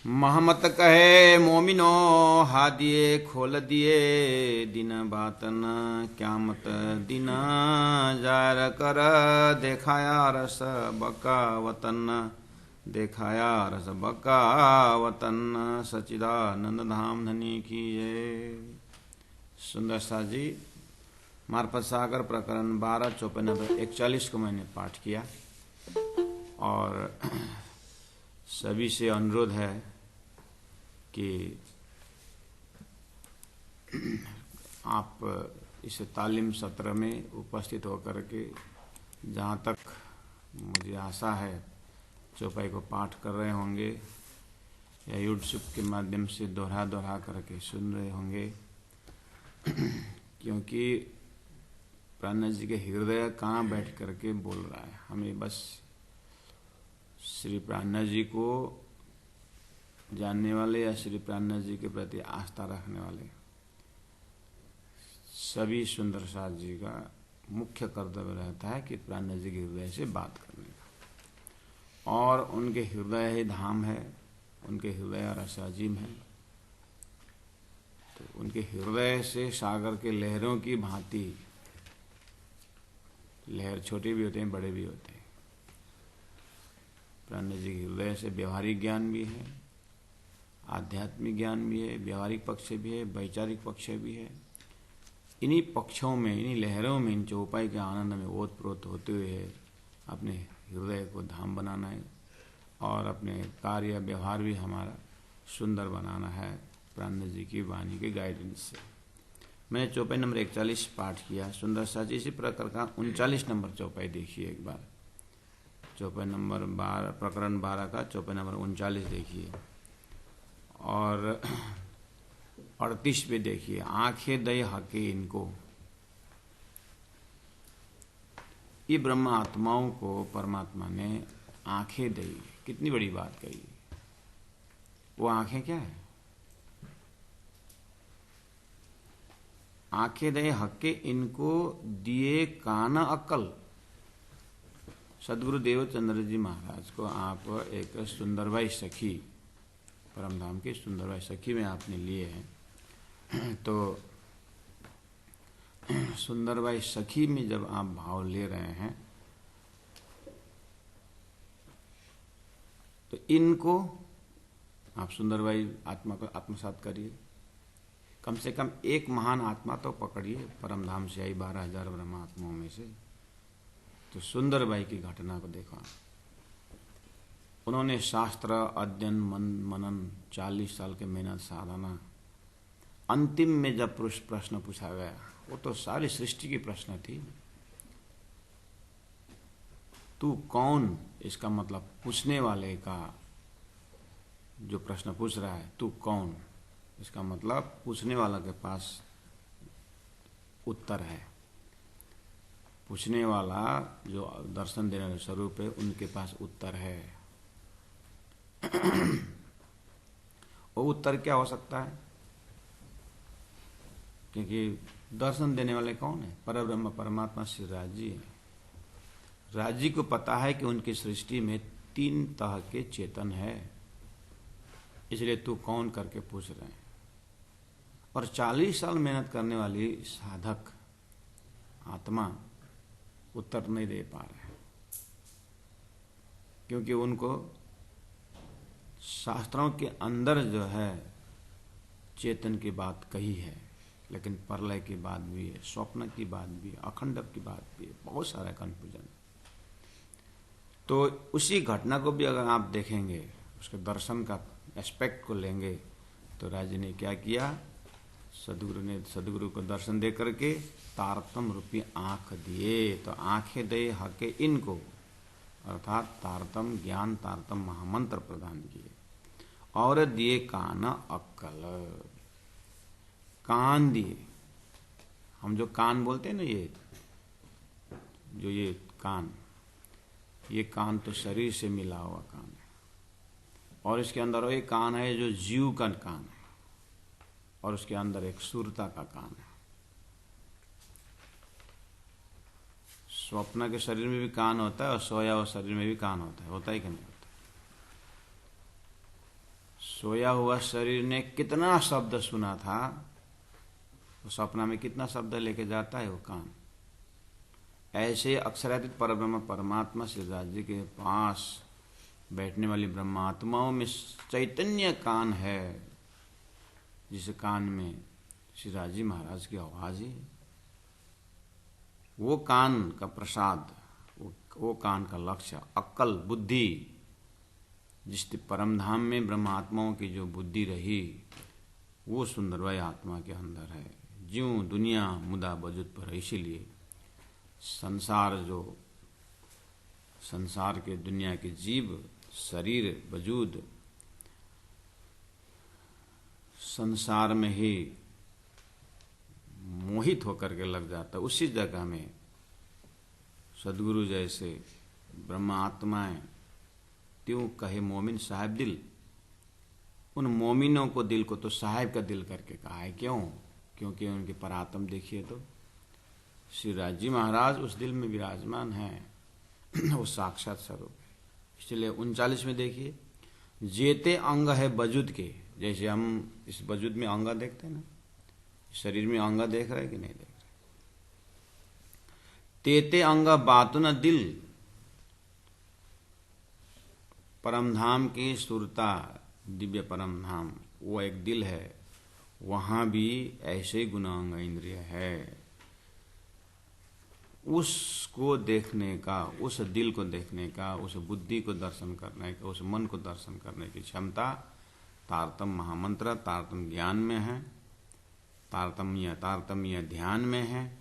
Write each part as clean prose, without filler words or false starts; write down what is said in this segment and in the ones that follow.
महमत कहे मोमिनो हादिए खोल दिए दिन बातन क्यामत दिन जार कर देखाया रस बका वतन देखाया रस बका वतन सचिदानंद धाम धनी की ये। सुंदर सा जी मार्फत सागर प्रकरण 12 चौपन नंबर 41 को मैंने पाठ किया और सभी से अनुरोध है कि आप इस तालीम सत्र में उपस्थित होकर के जहाँ तक मुझे आशा है चौपाई को पाठ कर रहे होंगे या यूट्यूब के माध्यम से दोहरा करके सुन रहे होंगे, क्योंकि प्राणनाथ जी के हृदय कहाँ बैठ करके बोल रहा है। हमें बस श्री प्राणनाथ जी को जानने वाले या श्री प्राणनाथ जी के प्रति आस्था रखने वाले सभी सुंदर साथ जी का मुख्य कर्तव्य रहता है कि प्राणनाथ जी के हृदय से बात करने का, और उनके हृदय ही धाम है, उनके हृदय रस अजीम है। तो उनके हृदय से सागर के लहरों की भांति, लहर छोटे भी होते हैं बड़े भी होते हैं, प्राणनाथ जी के हृदय से व्यवहारिक ज्ञान भी है, आध्यात्मिक ज्ञान भी है, व्यवहारिक पक्ष भी है, वैचारिक पक्ष भी है। इन्हीं पक्षों में, इन्हीं लहरों में, इन चौपाई के आनंद में ओतप्रोत होते हुए अपने हृदय को धाम बनाना है और अपने कार्य व्यवहार भी हमारा सुंदर बनाना है प्राणनाथ जी की वाणी के गाइडेंस से। मैंने चौपाई नंबर 41 पाठ किया सुंदर सा। इसी प्रकार का 39 नंबर चौपाई देखिए एक बार। चौपाई नंबर 12 प्रकरण 12 का चौपाई नंबर 39 देखिए और 38 पे देखिए। आंखें दे हके इनको, ये ब्रह्म आत्माओं को परमात्मा ने आंखें दी। कितनी बड़ी बात कही। वो आंखें क्या है? आंखें दे हके इनको दिए कान अक्ल। सदगुरु देवचंद्र जी महाराज को आप एक सुंदरबाई सखी, परमधाम की सुंदरबाई सखी में आपने लिए हैं, तो सुंदरबाई सखी में जब आप भाव ले रहे हैं तो इनको आप सुंदरबाई आत्मा को आत्मसात करिए। कम से कम एक महान आत्मा तो पकड़िए, परमधाम से आई 12,000 ब्रह्म आत्माओं में से। तो सुंदरबाई की घटना को देखा। उन्होंने शास्त्र अध्ययन मनन 40 साल के मेहनत साधना, अंतिम में जब प्रश्न पूछा गया, वो तो सारी सृष्टि की प्रश्न थी। तू कौन? इसका मतलब पूछने वाले का जो प्रश्न पूछ रहा है, तू कौन, इसका मतलब पूछने वाला के पास उत्तर है। पूछने वाला जो दर्शन देने वाले स्वरूप है, उनके पास उत्तर है। वो उत्तर क्या हो सकता है? क्योंकि दर्शन देने वाले कौन है? परब्रह्म परमात्मा श्री राज जी है। राज जी को पता है कि उनकी सृष्टि में 3 तरह के चेतन है, इसलिए तू कौन करके पूछ रहे हैं। और 40 साल मेहनत करने वाली साधक आत्मा उत्तर नहीं दे पा रहे, क्योंकि उनको शास्त्रों के अंदर जो है चेतन की बात कही है, लेकिन प्रलय की बात भी है, स्वप्न की बात भी है, अखंड की बात भी है, बहुत सारा कन्फ्यूजन। तो उसी घटना को भी अगर आप देखेंगे, उसके दर्शन का एस्पेक्ट को लेंगे, तो राज ने क्या किया? सदगुरु को दर्शन दे करके तारतम रूपी आंख दिए। तो आंखें दे हके इनको, अर्थात तारतम ज्ञान, तारतम महामंत्र प्रदान किए और दिए कान अक्कल। कान दिए। हम जो कान बोलते हैं ना, ये कान, ये कान तो शरीर से मिला हुआ कान है, और इसके अंदर एक कान है जो जीव का कान है, और उसके अंदर एक सुरता का कान है। स्वप्न के शरीर में भी कान होता है और सोया हुआ शरीर में भी कान होता है ही कि नहीं होता? सोया हुआ शरीर ने कितना शब्द सुना था, वो सपना में कितना शब्द लेके जाता है वो कान। ऐसे अक्षरातीत परब्रह्म परमात्मा श्रीराज जी के पास बैठने वाली ब्रह्मात्माओं में चैतन्य कान है, जिस कान में श्रीराज जी महाराज की आवाज है। वो कान का प्रसाद, वो कान का लक्ष्य, अक्ल बुद्धि, जिस परम धाम में ब्रह्मात्माओं की जो बुद्धि रही, वो सुंदरबाई आत्मा के अंदर है। ज्यों दुनिया मुदा वजूद पर, इसीलिए संसार के दुनिया के जीव शरीर वजूद संसार में ही मोहित होकर के लग जाता। उसी जगह में सदगुरु जैसे ब्रह्म आत्माएं, त्यों कहे मोमिन साहिब दिल। उन मोमिनों को दिल को तो साहिब का दिल करके कहा है। क्यों? क्योंकि उनके परात्म देखिए तो श्री राजी महाराज उस दिल में विराजमान है, वो साक्षात स्वरूप है। इसलिए 39 में देखिए, जेते अंग है वजूद के, जैसे हम इस वजूद में अंग देखते हैं ना, शरीर में अंग देख रहे कि नहीं देख रहे। तेते अंग बातु न दिल, परमधाम की सुरता, दिव्य परम धाम वो एक दिल है, वहां भी ऐसे गुणांग इंद्रिय है। उसको देखने का, उस दिल को देखने का, उस बुद्धि को दर्शन करने का, उस मन को दर्शन करने की क्षमता तारतम्य महामंत्र, तारतम्य ज्ञान में है, तारतम्य ध्यान में है।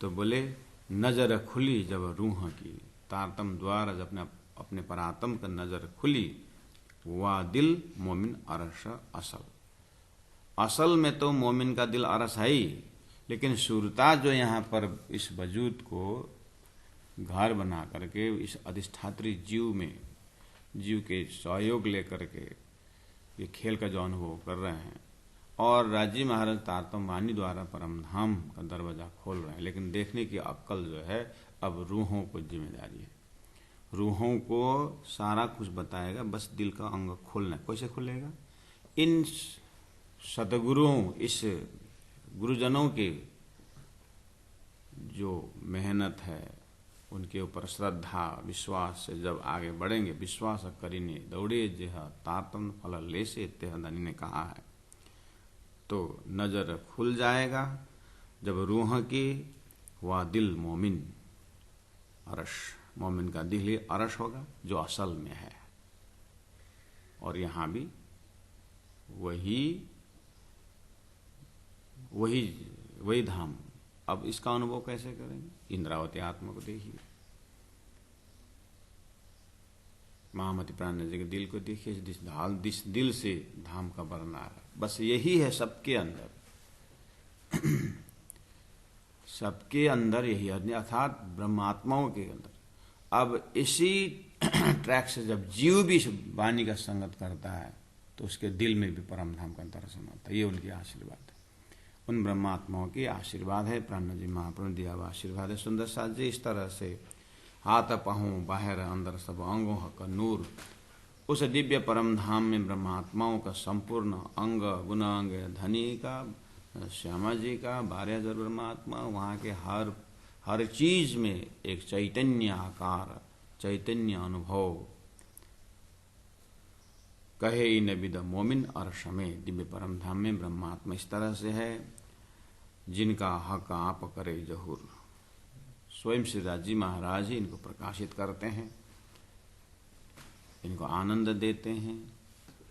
तो बोले नजर खुली जब रूह की, तारतम्य द्वारा जब अपने परात्म का नजर खुली, वह दिल मोमिन अरस असल। असल में तो मोमिन का दिल अरस है ही, लेकिन सुरता जो यहाँ पर इस वजूद को घर बना करके इस अधिष्ठात्री जीव में, जीव के सहयोग लेकर के ये खेल का जो अनुभव कर रहे हैं, और राजी महाराज तारतम वाणी द्वारा परमधाम का दरवाजा खोल रहे हैं। लेकिन देखने की अक्ल जो है अब रूहों को जिम्मेदारी है। रूहों को सारा कुछ बताएगा, बस दिल का अंग खोलना है। कैसे खुलेगा? इन सदगुरुओं, इस गुरुजनों के जो मेहनत है, उनके ऊपर श्रद्धा विश्वास से जब आगे बढ़ेंगे, विश्वास करीने दौड़े जेह तारतम फल लेसे, तेहदानी ने कहा है, तो नजर खुल जाएगा जब रूह की, वह दिल मोमिन अरश, मोमिन का दिल ही अरश होगा जो असल में है। और यहां भी वही धाम। अब इसका अनुभव कैसे करेंगे? इंद्रावती आत्मा को देखिए, महामती प्राण जी के दिल को देखिए, जिस दिल से धाम का वर्णन आ रहा है। बस यही है सबके अंदर, सबके अंदर यही है, अर्थात ब्रह्मात्माओं के अंदर। अब इसी ट्रैक से जब जीव भी वाणी का संगत करता है, तो उसके दिल में भी परम धाम का दर्शन होता है। ये उनकी आशीर्वाद है, उन ब्रह्मात्माओं की आशीर्वाद है। प्राण जी महाप्रभु दिया हुआ आशीर्वाद है। सुंदर साथ जी इस तरह से हाथ पाहूं बाहर अंदर सब अंगों का नूर, उस दिव्य परम धाम में ब्रह्मात्माओं का संपूर्ण अंग गुणांग धनी का, श्यामा जी का, 12,000 ब्रह्मात्मा, वहाँ के हर चीज में एक चैतन्य आकार, चैतन्य अनुभव। कहे इन विद मोमिन अर्श में, दिव्य परम धाम में ब्रह्मात्मा इस तरह से है, जिनका हक आप करे जहूर। स्वयं श्री राजी महाराज ही इनको प्रकाशित करते हैं, इनको आनंद देते हैं।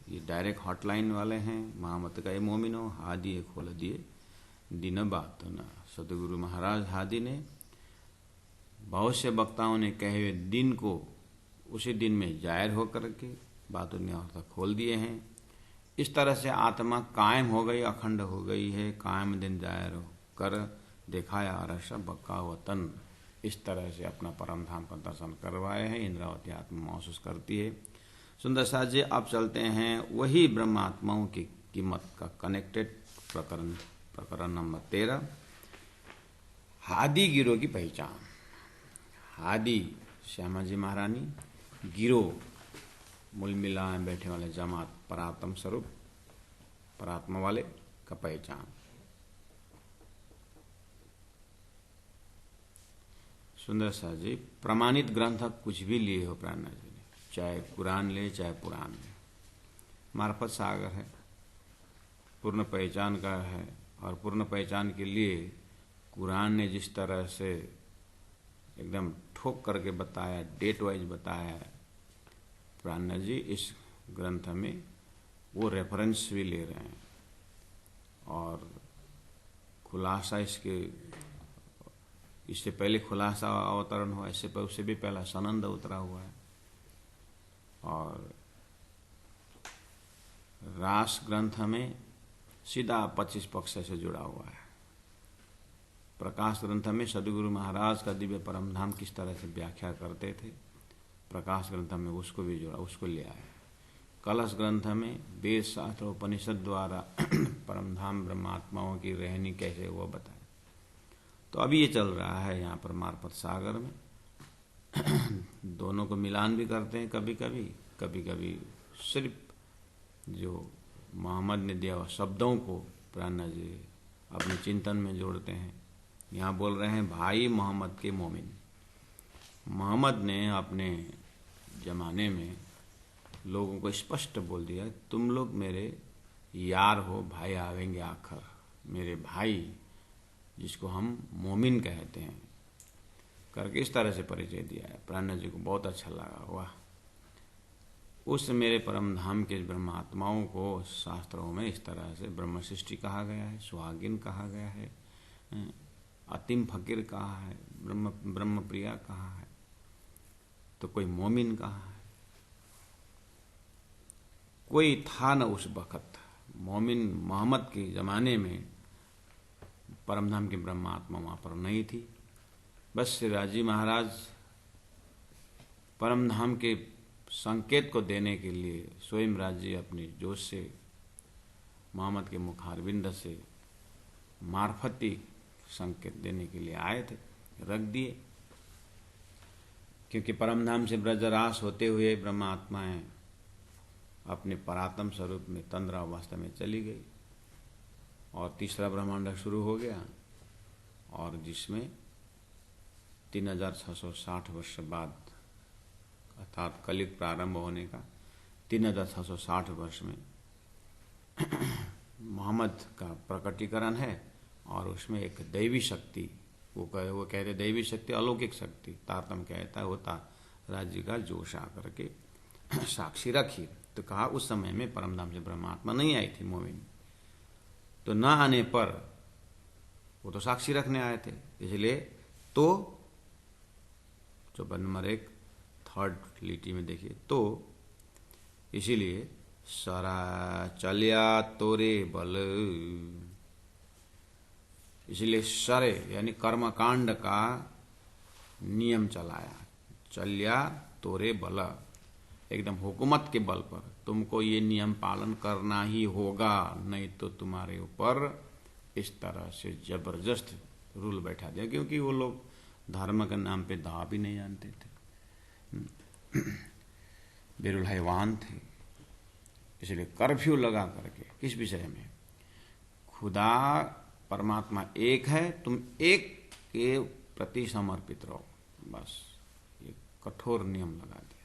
ये डायरेक्ट हॉटलाइन वाले हैं। महामत का ये मोमिनो हादिए खोल दिए दिन बात न। सतगुरु महाराज हादी ने बहुत से वक्ताओं ने कहे हुए दिन को उसी दिन में जाहिर होकर के बातों ने और खोल दिए हैं। इस तरह से आत्मा कायम हो गई, अखंड हो गई है। कायम दिन जाहिर कर दिखाया अरस बक्का वतन। इस तरह से अपना परम धाम का दर्शन करवाए हैं। इंद्रावती आत्मा महसूस करती है। सुंदर साथ जी आप चलते हैं वही ब्रह्मात्माओं की कीमत का कनेक्टेड प्रकरण नंबर 13, हादी गिरोह की पहचान। हादी श्यामा जी महारानी, गिरोह मूल मिलाए बैठे वाले जमात, परात्म स्वरूप, परात्मा वाले का पहचान। सुंदर सा जी, प्रमाणित ग्रंथ कुछ भी लिए हो प्राणा जी ने, चाहे कुरान ले चाहे पुराण ले, मार्फत सागर है, पूर्ण पहचान का है। और पूर्ण पहचान के लिए कुरान ने जिस तरह से एकदम ठोक करके बताया, डेट वाइज बताया है, प्राणा जी इस ग्रंथ में वो रेफरेंस भी ले रहे हैं और खुलासा इससे पहले खुलासा अवतरण हुआ, इससे पहले उससे भी पहला सनंद उतरा हुआ है। और रास ग्रंथ में सीधा 25 पक्ष से जुड़ा हुआ है। प्रकाश ग्रंथ में सदगुरु महाराज का दिव्य परम धाम किस तरह से व्याख्या करते थे, प्रकाश ग्रंथ में उसको भी जोड़ा, उसको ले आया। कलश ग्रंथ में वेद शास्त्र उपनिषद द्वारा परम धाम ब्रह्मात्माओं की रहनी कैसे वो बताया। तो अभी ये चल रहा है यहाँ पर मार्फत सागर में। दोनों को मिलान भी करते हैं कभी कभी, कभी कभी सिर्फ जो मोहम्मद ने दिया हुआ शब्दों को प्राणा जी अपने चिंतन में जोड़ते हैं। यहाँ बोल रहे हैं भाई मोहम्मद के मोमिन। मोहम्मद ने अपने जमाने में लोगों को स्पष्ट बोल दिया, तुम लोग मेरे यार हो, भाई आवेंगे आखिर, मेरे भाई जिसको हम मोमिन कहते हैं, करके इस तरह से परिचय दिया है। प्राणा जी को बहुत अच्छा लगा। वाह, उस मेरे परम धाम के ब्रह्मात्माओं को शास्त्रों में इस तरह से ब्रह्म सृष्टि कहा गया है, सुहागिन कहा गया है, अतिम फकीर कहा है, ब्रह्म प्रिया कहा है, तो कोई मोमिन कहा है। कोई था न उस वक्त मोमिन, मोहम्मद के जमाने में परमधाम की ब्रह्मात्मा वहां पर नहीं थी। बस शिवराज महाराज परमधाम के संकेत को देने के लिए स्वयं राज्य अपनी जोश से मोहम्मद के मुखारबिंद से मार्फती संकेत देने के लिए आए थे, रख दिए। क्योंकि परमधाम से ब्रजरास होते हुए ब्रह्मात्माएं अपने परात्म स्वरूप में तंद्रा अवस्था में चली गई और तीसरा ब्रह्मांड शुरू हो गया, और जिसमें 3660 वर्ष बाद, अर्थात कलियुग प्रारंभ होने का 3660 वर्ष में मोहम्मद का प्रकटीकरण है। और उसमें एक दैवी शक्ति, वो कहते दैवी शक्ति, अलौकिक शक्ति, तारतम कहता है, होता राज्य का जोश आकर के साक्षी रखी। तो कहा उस समय में परमधाम से ब्रह्मात्मा नहीं आई थी मोमिन, तो न आने पर वो तो साक्षी रखने आए थे, इसलिए तो जो नंबर 1 3rd लिटी में देखिए, तो इसीलिए सारा चलिया तोरे बल, इसलिए सारे यानी कर्मकांड का नियम चलाया, चलिया तोरे बल, एकदम हुकूमत के बल पर तुमको ये नियम पालन करना ही होगा, नहीं तो तुम्हारे ऊपर इस तरह से जबरदस्त रूल बैठा दिया। क्योंकि वो लोग धर्म के नाम पे दाव भी नहीं जानते थे, बिरुल हैवान थे, इसलिए कर्फ्यू लगा करके किस विषय में, खुदा परमात्मा एक है, तुम एक के प्रति समर्पित रहो, बस ये कठोर नियम लगा दिया।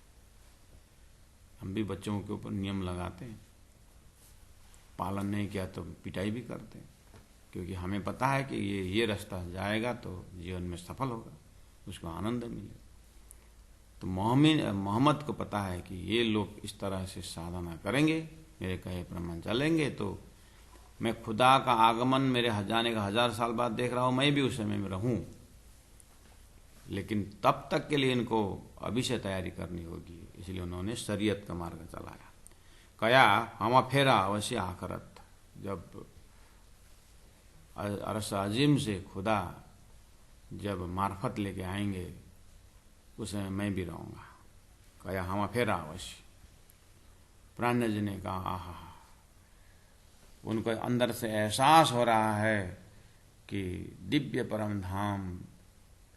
हम भी बच्चों के ऊपर नियम लगाते हैं, पालन नहीं किया तो पिटाई भी करते हैं, क्योंकि हमें पता है कि ये रास्ता जाएगा तो जीवन में सफल होगा, उसको आनंद मिलेगा। तो मोहम्मद को पता है कि ये लोग इस तरह से साधना करेंगे, मेरे कहे प्रमाण चलेंगे, तो मैं खुदा का आगमन मेरे जाने का 1000 साल बाद देख रहा हूं, मैं भी उस समय में रहूं, लेकिन तब तक के लिए इनको अभी से तैयारी करनी होगी। इसलिए उन्होंने शरीयत का मार्ग चलाया। कया हम फेरा अवश्य आखरत, जब अरस अजीम से खुदा जब मार्फत लेके आएंगे उस समय मैं भी रहूंगा। कया हम फेरा अवश्य। प्राण जी ने कहा आहा, उनको अंदर से एहसास हो रहा है कि दिव्य परम धाम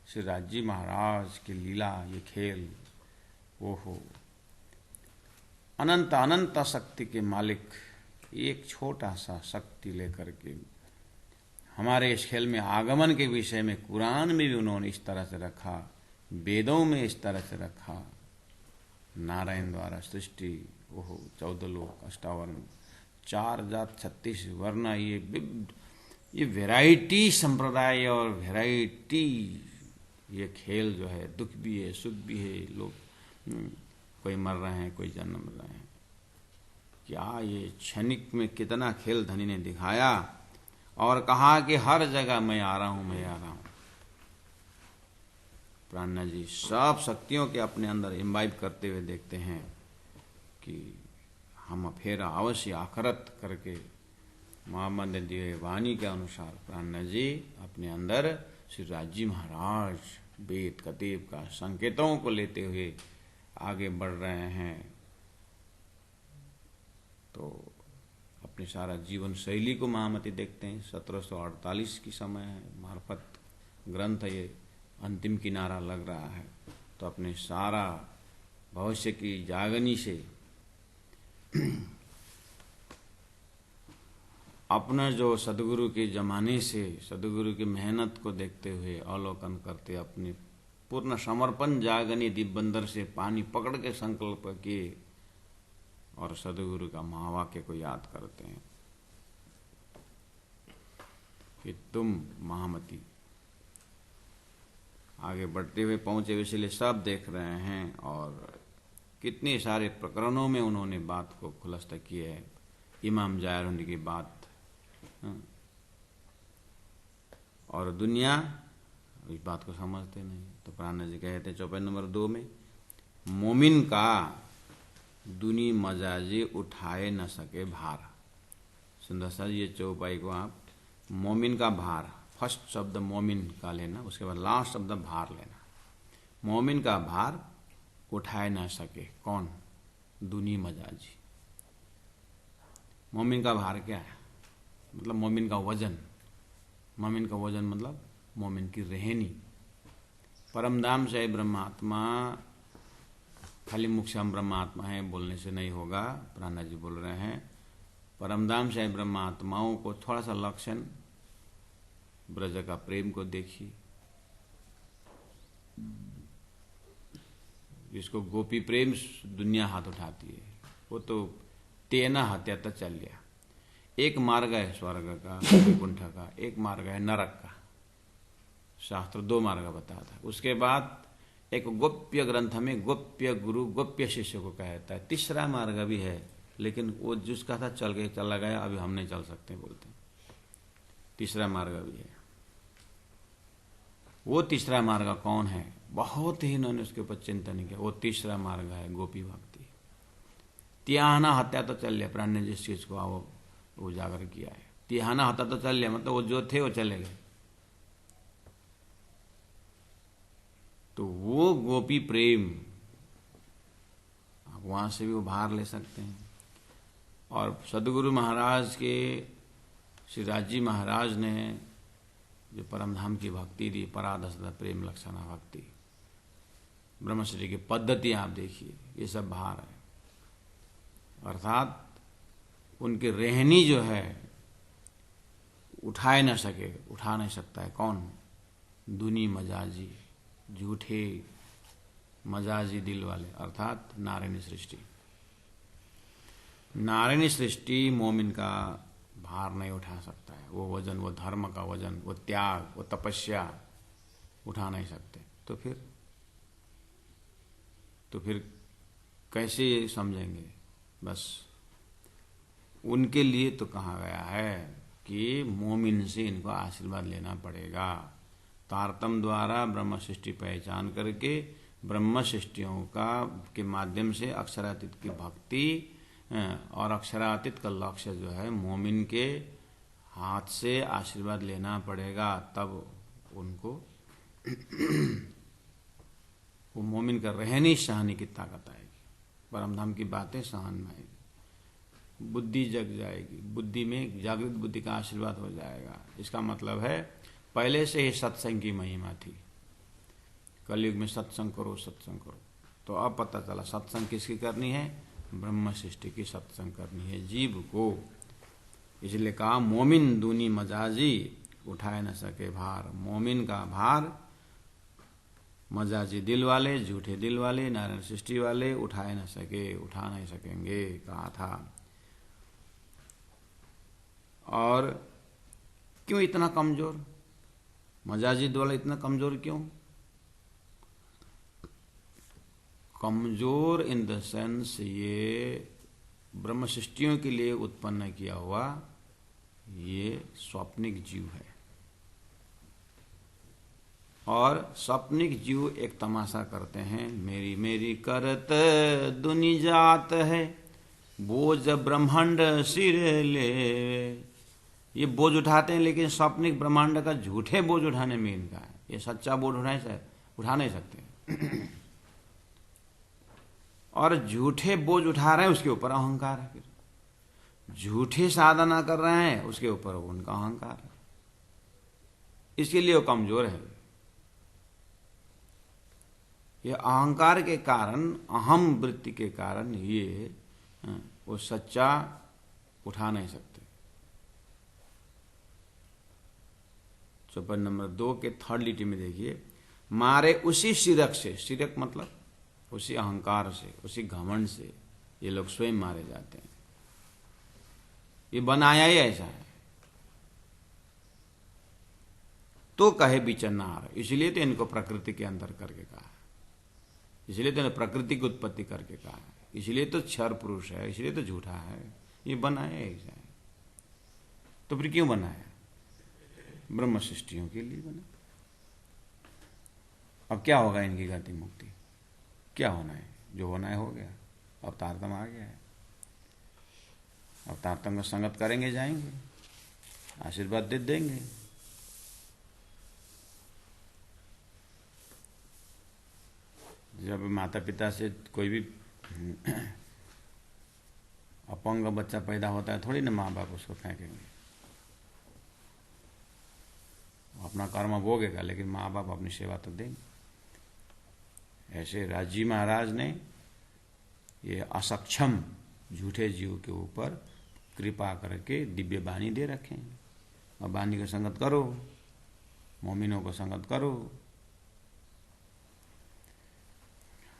श्री राज्य महाराज की लीला, ये खेल, ओहो, अनंत अनंत शक्ति के मालिक एक छोटा सा शक्ति लेकर के हमारे इस खेल में आगमन के विषय में कुरान में भी उन्होंने इस तरह से रखा, वेदों में इस तरह से रखा। नारायण द्वारा सृष्टि, ओहो 14 लोक, अष्टावरण, 4 जात 36 वर्ण, ये वैरायटी संप्रदाय और वैरायटी ये खेल जो है, दुख भी है सुख भी है, लोग कोई मर रहे हैं कोई जन्म रहे हैं। क्या ये क्षणिक में कितना खेल धनी ने दिखाया और कहा कि हर जगह मैं आ रहा हूं, मैं आ रहा हूं। प्राणनाथ जी सब शक्तियों के अपने अंदर इम्बाइब करते हुए देखते हैं कि हम फिर अवश्य आखरत करके मोहम्मद ने दिए वाणी के अनुसार प्राणनाथ जी अपने अंदर श्री राजी महाराज वेद कतीब का संकेतों को लेते हुए आगे बढ़ रहे हैं। तो अपने सारा जीवन शैली को महामती देखते हैं। 1748 की समय है, मार्फत ग्रंथ ये अंतिम किनारा लग रहा है। तो अपने सारा भविष्य की जागनी से अपना जो सदगुरु के जमाने से सदगुरु की मेहनत को देखते हुए अवलोकन करते अपने पूर्ण समर्पण जागनी दिव्यंदर से पानी पकड़ के संकल्प किए और सदगुरु का महावाक्य को याद करते हैं कि तुम महामती आगे बढ़ते हुए पहुंचे, इसलिए सब देख रहे हैं। और कितने सारे प्रकरणों में उन्होंने बात को खुलासा किया है। इमाम जाहिर होने की बात, और दुनिया इस बात को समझते नहीं। तो प्राणनाथ जी कहते हैं चौपाई नंबर 2 में, मोमिन का दुनी मजाजी उठाए न सके भार। सुंदर सा ये चौपाई को आप मोमिन का भार, फर्स्ट शब्द मोमिन का लेना, उसके बाद लास्ट शब्द भार लेना। मोमिन का भार उठाए ना सके कौन? दुनी मजाजी। मोमिन का भार क्या है? मतलब मोमिन का वजन। मोमिन का वजन मतलब मोमिन की रहनी। परमधाम से ब्रह्मात्मा, खाली मुख से हम ब्रह्मात्मा हैं बोलने से नहीं होगा। प्राणनाथ जी बोल रहे हैं परमधाम से ब्रह्मात्माओं को थोड़ा सा लक्षण ब्रज का प्रेम को देखिए। जिसको गोपी प्रेम दुनिया हाथ उठाती है, वो तो तेना हत्या तक चल गया। एक मार्ग है स्वर्ग का, वैकुंठ का, एक मार्ग है नरक का। शास्त्र 2 मार्ग बताया था। उसके बाद एक गोप्य ग्रंथ में गोप्य गुरु गोप्य शिष्य को कहता है। तीसरा मार्ग भी है, लेकिन वो जिसका था चला गया, अभी हम नहीं चल सकते बोलते। तीसरा मार्ग भी है। वो तीसरा मार्ग कौन है? बहुत ही इन्होंने उसके ऊपर चिंतन किया। वो तीसरा मार्ग है गोपी भक्ति। तिहाना हत्या तो चल लिया, प्राण ने जिस चीज को वो उजागर किया है। तिहाना हत्या तो चल लिया, मतलब वो जो थे वो चले गए। तो वो गोपी प्रेम आप वहां से भी उभार ले सकते हैं। और सदगुरु महाराज के श्री राजी महाराज ने जो परमधाम की भक्ति दी, पराधसदा प्रेम लक्षणा भक्ति, ब्रह्मश्री की पद्धति आप देखिए, ये सब भार है। अर्थात उनकी रहनी जो है उठा नहीं सकता है। कौन? दुनी मजाजी, झूठे मजाजी दिल वाले, अर्थात नारायणी सृष्टि। नारायणी सृष्टि मोमिन का भार नहीं उठा सकता है। वो वजन, वो धर्म का वजन, वो त्याग, वो तपस्या उठा नहीं सकते। तो फिर कैसे समझेंगे? बस उनके लिए तो कहा गया है कि मोमिन से इनको आशीर्वाद लेना पड़ेगा। तारतम द्वारा ब्रह्म सृष्टि पहचान करके ब्रह्म सृष्टियों का के माध्यम से अक्षरातीत की भक्ति और अक्षरातीत का लक्ष्य जो है मोमिन के हाथ से आशीर्वाद लेना पड़ेगा। तब उनको वो मोमिन का रहनी सहनी की ताकत आएगी। परमधाम की बातें सहन में आएगी, बुद्धि जग जाएगी, बुद्धि में जागृत बुद्धि का आशीर्वाद हो जाएगा। इसका मतलब है पहले से ही सत्संग की महिमा थी। कलयुग में सत्संग करो। तो अब पता चला सत्संग किसकी करनी है? ब्रह्म सृष्टि की सत्संग करनी है जीव को। इसलिए कहा मोमिन दूनी मजाजी उठाए न सके भार। मोमिन का भार मजाजी दिल वाले, झूठे दिल वाले, नारायण सृष्टि वाले उठा नहीं सकेंगे कहा था। और क्यों इतना कमजोर, मजाजी दिल वाला इतना कमजोर क्यों? कमजोर इन द सेंस ये ब्रह्म सृष्टियों के लिए उत्पन्न किया हुआ ये स्वप्निक जीव है। और स्वप्निक जीव एक तमाशा करते हैं, मेरी मेरी करत दुनि जात है, बोझ ब्रह्मांड सिर ले। ये बोझ उठाते हैं, लेकिन स्वप्निक ब्रह्मांड का झूठे बोझ उठाने में इनका है। ये सच्चा बोझ उठा नहीं सकते। और झूठे बोझ उठा रहे हैं, उसके ऊपर अहंकार है। फिर झूठे साधना कर रहे हैं, उसके ऊपर उनका अहंकार है। इसके लिए वो कमजोर है। ये अहंकार के कारण, अहम वृत्ति के कारण ये वो सच्चा उठा नहीं सकते। चौपाई नंबर 2 के थर्ड लिटी में देखिए, मारे उसी शिरक से, शिरक मतलब उसी अहंकार से, उसी घमंड से ये लोग स्वयं मारे जाते हैं। ये बनाया ही ऐसा है। तो कहे बिचनार, इसलिए तो इनको प्रकृति के अंदर करके कहा है, इसलिए तो प्रकृति की उत्पत्ति करके कहा है, इसलिए तो क्षर पुरुष है, इसलिए तो झूठा है। ये बनाया ऐसा है। तो फिर क्यों बनाया? ब्रह्म सृष्टियों के लिए बना। अब क्या होगा इनकी गति मुक्ति? क्या होना है? जो होना है हो गया। अब तारतम आ गया है। अब तारतम का संगत करेंगे, जाएंगे, आशीर्वाद दे देंगे। जब माता पिता से कोई भी अपंग बच्चा पैदा होता है, थोड़ी ना माँ बाप उसको फेंकेंगे। अपना कर्म भोगेगा, लेकिन माँ बाप अपनी सेवा तो देंगे। ऐसे राजी महाराज ने ये असक्षम झूठे जीव के ऊपर कृपा करके दिव्य वाणी दे रखे हैं। अब वाणी को संगत करो, मोमिनों को संगत करो।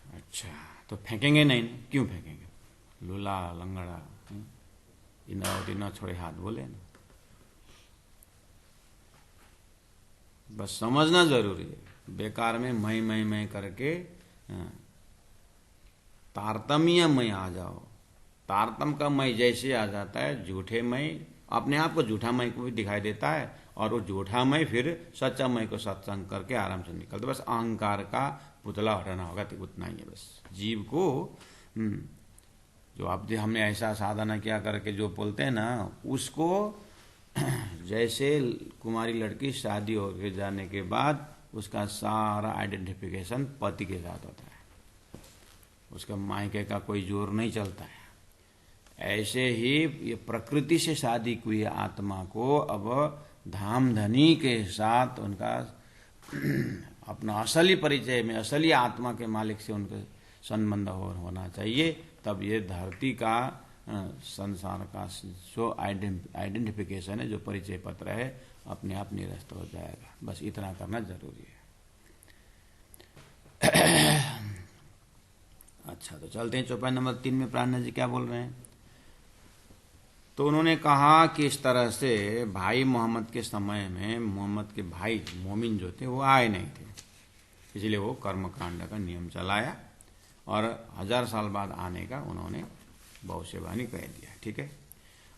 अच्छा, तो फेंकेंगे नहीं? क्यों फेंकेंगे? लूला लंगड़ा इंद्रावती न छोड़े हाथ, बोले ना। बस समझना जरूरी है। बेकार में मैं करके तारतम्य में आ जाओ। तारतम का मैं जैसे आ जाता है, झूठे मैं अपने आप को झूठा मैं को भी दिखाई देता है, और वो झूठा मैं फिर सच्चा मैं को सत्संग करके आराम से निकलते। बस अहंकार का पुतला हटाना होगा, तो उतना ही है। बस जीव को जो अब हमने ऐसा साधना किया करके जो बोलते हैं ना, उसको जैसे कुमारी लड़की शादी हो के जाने के बाद उसका सारा आइडेंटिफिकेशन पति के साथ होता है, उसका मायके का कोई जोर नहीं चलता है। ऐसे ही ये प्रकृति से शादी हुई आत्मा को अब धाम धनी के साथ उनका अपना असली परिचय में, असली आत्मा के मालिक से उनका संबंध होना चाहिए। तब ये धरती का, संसार का जो आइडेंटिफिकेशन है, जो परिचय पत्र है, अपने आप निरस्त हो जाएगा। बस इतना करना जरूरी है। अच्छा, तो चलते हैं चौपाई नंबर 3 में प्राणनाथ जी क्या बोल रहे हैं। तो उन्होंने कहा कि इस तरह से भाई मोहम्मद के समय में मोहम्मद के भाई मोमिन जो थे वो आए नहीं थे, इसलिए वो कर्मकांड का नियम चलाया और 1000 साल बाद आने का उन्होंने भविष्यवाणी कह दिया। ठीक है,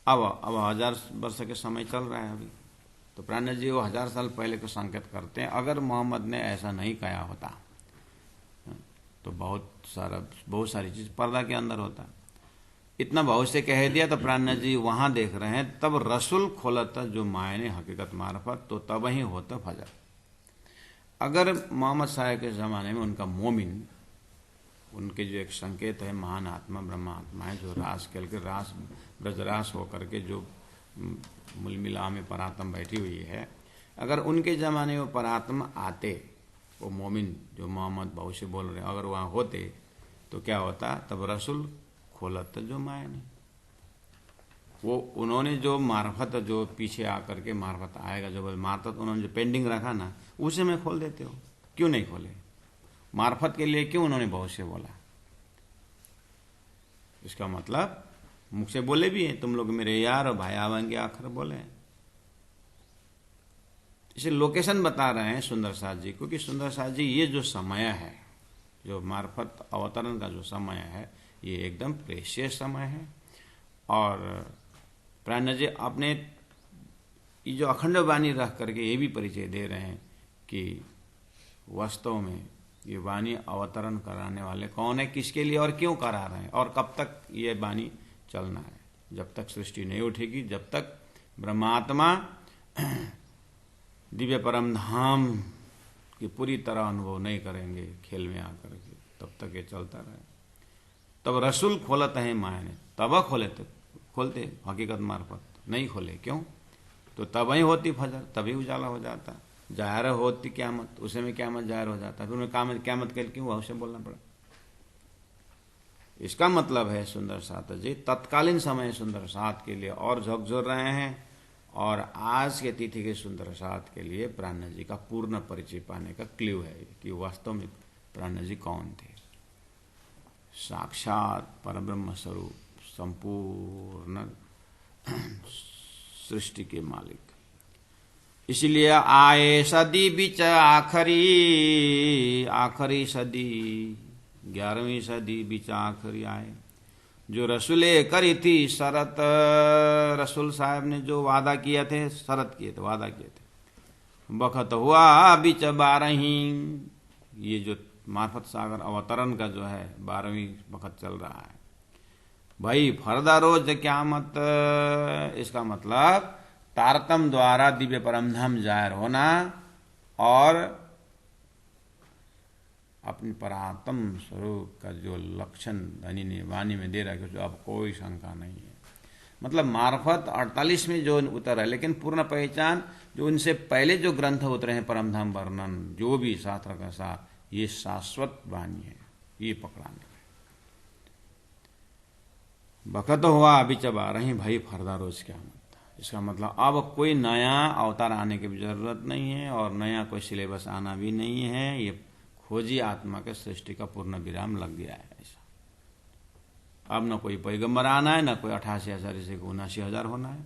अब 1000 वर्ष के समय चल रहा है अभी। तो प्राणनाथ जी वो 1000 साल पहले को संकेत करते हैं, अगर मोहम्मद ने ऐसा नहीं कहा होता तो बहुत सारी चीज पर्दा के अंदर होता। इतना भविष्य कह दिया तो प्राणनाथ जी वहां देख रहे हैं, तब रसूल खोलता जो मायने हकीकत मार्फत, तो तब ही होता फजर। अगर मोहम्मद साहब के ज़माने में उनका मोमिन, उनके जो एक संकेत है, महान आत्मा ब्रह्मात्मा है, जो रास खेल के रास ब्रजरास होकर के जो मुलमिला में परात्म बैठी हुई है, अगर उनके ज़माने में परात्मा आते, वो मोमिन जो मोहम्मद भविष्य बोल रहे हैं, अगर वहाँ होते तो क्या होता, तब रसूल खोलत जो माया नहीं। वो उन्होंने जो मार्फत, जो पीछे आकर के मार्फत आएगा, जो मार्फत उन्होंने जो पेंडिंग रखा ना, उसे में खोल देते हो। क्यों नहीं खोले? मार्फत के लिए क्यों उन्होंने बहुत से बोला? इसका मतलब मुख से बोले भी हैं, तुम लोग मेरे यार और भाई आवेंगे, आखिर बोले। इसे लोकेशन बता रहे हैं सुंदर साथ जी को कि सुंदर साथ जी, ये जो समय है, जो मार्फत अवतरण का जो समय है, ये एकदम प्रेशियस समय है। और प्राण जी अपने ये जो अखंड वाणी रख करके ये भी परिचय दे रहे हैं कि वास्तव में ये वाणी अवतरण कराने वाले कौन है, किसके लिए और क्यों करा रहे हैं, और कब तक ये वाणी चलना है। जब तक सृष्टि नहीं उठेगी, जब तक ब्रह्मात्मा दिव्य परम धाम की पूरी तरह अनुभव नहीं करेंगे खेल में आकर के, तब तक ये चलता रहे। तब रसूल खोलत है माया ने, तब खोलते हकीकत मार्फत नहीं खोले। क्यों? तो तब ही होती फजर, तभी उजाला हो जाता, जाहिर होती क़यामत, उसे में क़यामत जाहिर हो जाता। फिर उन्हें क़यामत के लिए क्यों अवश्य बोलना पड़ा? इसका मतलब है सुंदर साथ जी तत्कालीन समय सुंदर साथ के लिए और झकझोर रहे हैं, और आज के तिथि के सुंदर साथ के लिए प्राण जी का पूर्ण परिचय पाने का क्ल्यू है कि वास्तव में प्राण जी कौन थे। साक्षात परब्रह्म स्वरूप, संपूर्ण सृष्टि के मालिक। इसलिए आए सदी बिच आखरी सदी, 11वीं सदी बिच आखरी आए। जो रसूले करी थी शरत, रसूल साहब ने जो वादा किए थे, शरत किए थे, वादा किए थे, बखत हुआ बिच 12। ये जो मार्फत सागर अवतरण का जो है 12वीं बखत चल रहा है भाई। फरदा रोज क़यामत, इसका मतलब तारतम द्वारा दिव्य परमधाम जाहिर होना और अपनी परात्म स्वरूप का जो लक्षण धनी ने वाणी में दे रहा है, जो अब कोई शंका नहीं है। मतलब मार्फत 48 में जो उतर है, लेकिन पूर्ण पहचान जो उनसे पहले जो ग्रंथ उतरे हैं, परमधाम वर्णन, जो भी शास्त्र का साथ, ये शाश्वत वाणी है, ये पकड़ाने। बखत हुआ अभी चबा रही भाई फरदा रोज क़यामत। इसका मतलब अब कोई नया अवतार आने की भी जरूरत नहीं है, और नया कोई सिलेबस आना भी नहीं है। ये खोजी आत्मा के सृष्टि का पूर्ण विराम लग गया है। ऐसा अब न कोई पैगंबर आना है, न कोई 88,000 से 79,000 होना है,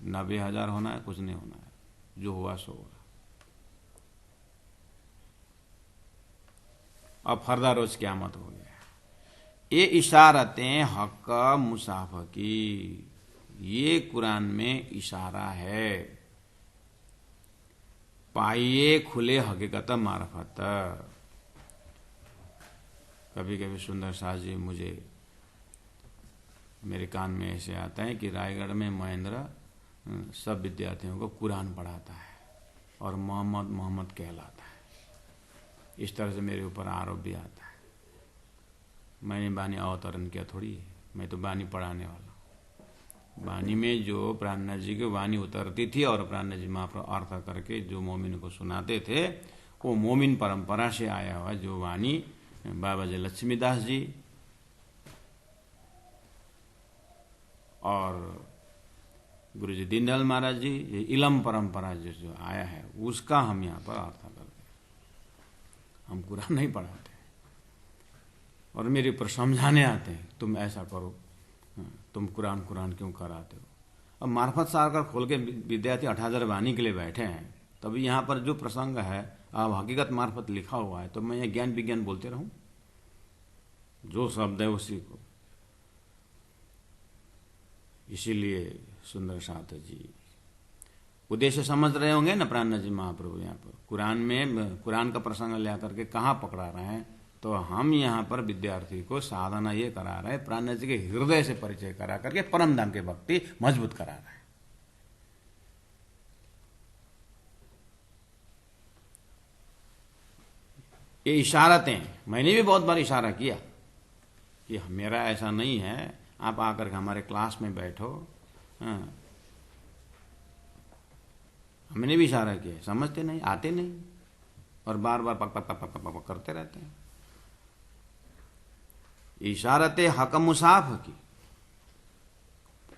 90,000 होना है, कुछ नहीं होना है। जो हुआ सो हुआ। अब फरदा रोज क़यामत हो गया। ये इशारतें हक मुसाफ की, ये कुरान में इशारा है। पाइए खुले हकीकत मार्फत। कभी कभी सुंदर साथ जी मुझे मेरे कान में ऐसे आता है कि रायगढ़ में महेंद्र सब विद्यार्थियों को कुरान पढ़ाता है और मोहम्मद कहलाता है। इस तरह से मेरे ऊपर आरोप भी आता है। मैंने बानी अवतरण किया थोड़ी है, मैं तो बानी पढ़ाने वाला। वाणी में जो प्राण जी की वाणी उतरती थी और प्राण जी महाप्रभु अर्थ करके जो मोमिन को सुनाते थे, वो मोमिन परंपरा से आया हुआ जो वाणी बाबा जी लक्ष्मीदास जी और गुरु जी दीनदयाल महाराज जी, ये इलम परंपरा जो आया है, उसका हम यहाँ पर अर्थ करते हैं। हम कुरान नहीं पढ़ाते और मेरे ऊपर समझाने आते हैं, तुम ऐसा करो, तुम कुरान क्यों कराते हो। अब मार्फत सागर खोल के विद्यार्थी 8,000 वाणी के लिए बैठे हैं, तभी यहाँ पर जो प्रसंग है, अब हकीकत मार्फत लिखा हुआ है, तो मैं ये ज्ञान विज्ञान बोलते रहूं, जो शब्द है उसी को। इसीलिए सुंदर साथ जी उद्देश्य समझ रहे होंगे ना प्राण जी महाप्रभु यहाँ पर कुरान में कुरान का प्रसंग ले करके कहाँ पकड़ा रहे हैं। तो हम यहाँ पर विद्यार्थी को साधना ये करा रहे हैं, प्राण जी के हृदय से परिचय करा करके परम धाम के भक्ति मजबूत करा रहे हैं। ये इशारतें मैंने भी बहुत बार इशारा किया कि मेरा ऐसा नहीं है, आप आकर के हमारे क्लास में बैठो। हमने भी इशारा किया, समझते नहीं, आते नहीं और बार बार पक पक पक पक पक करते रहते हैं। इशारत हक मुसाफ की।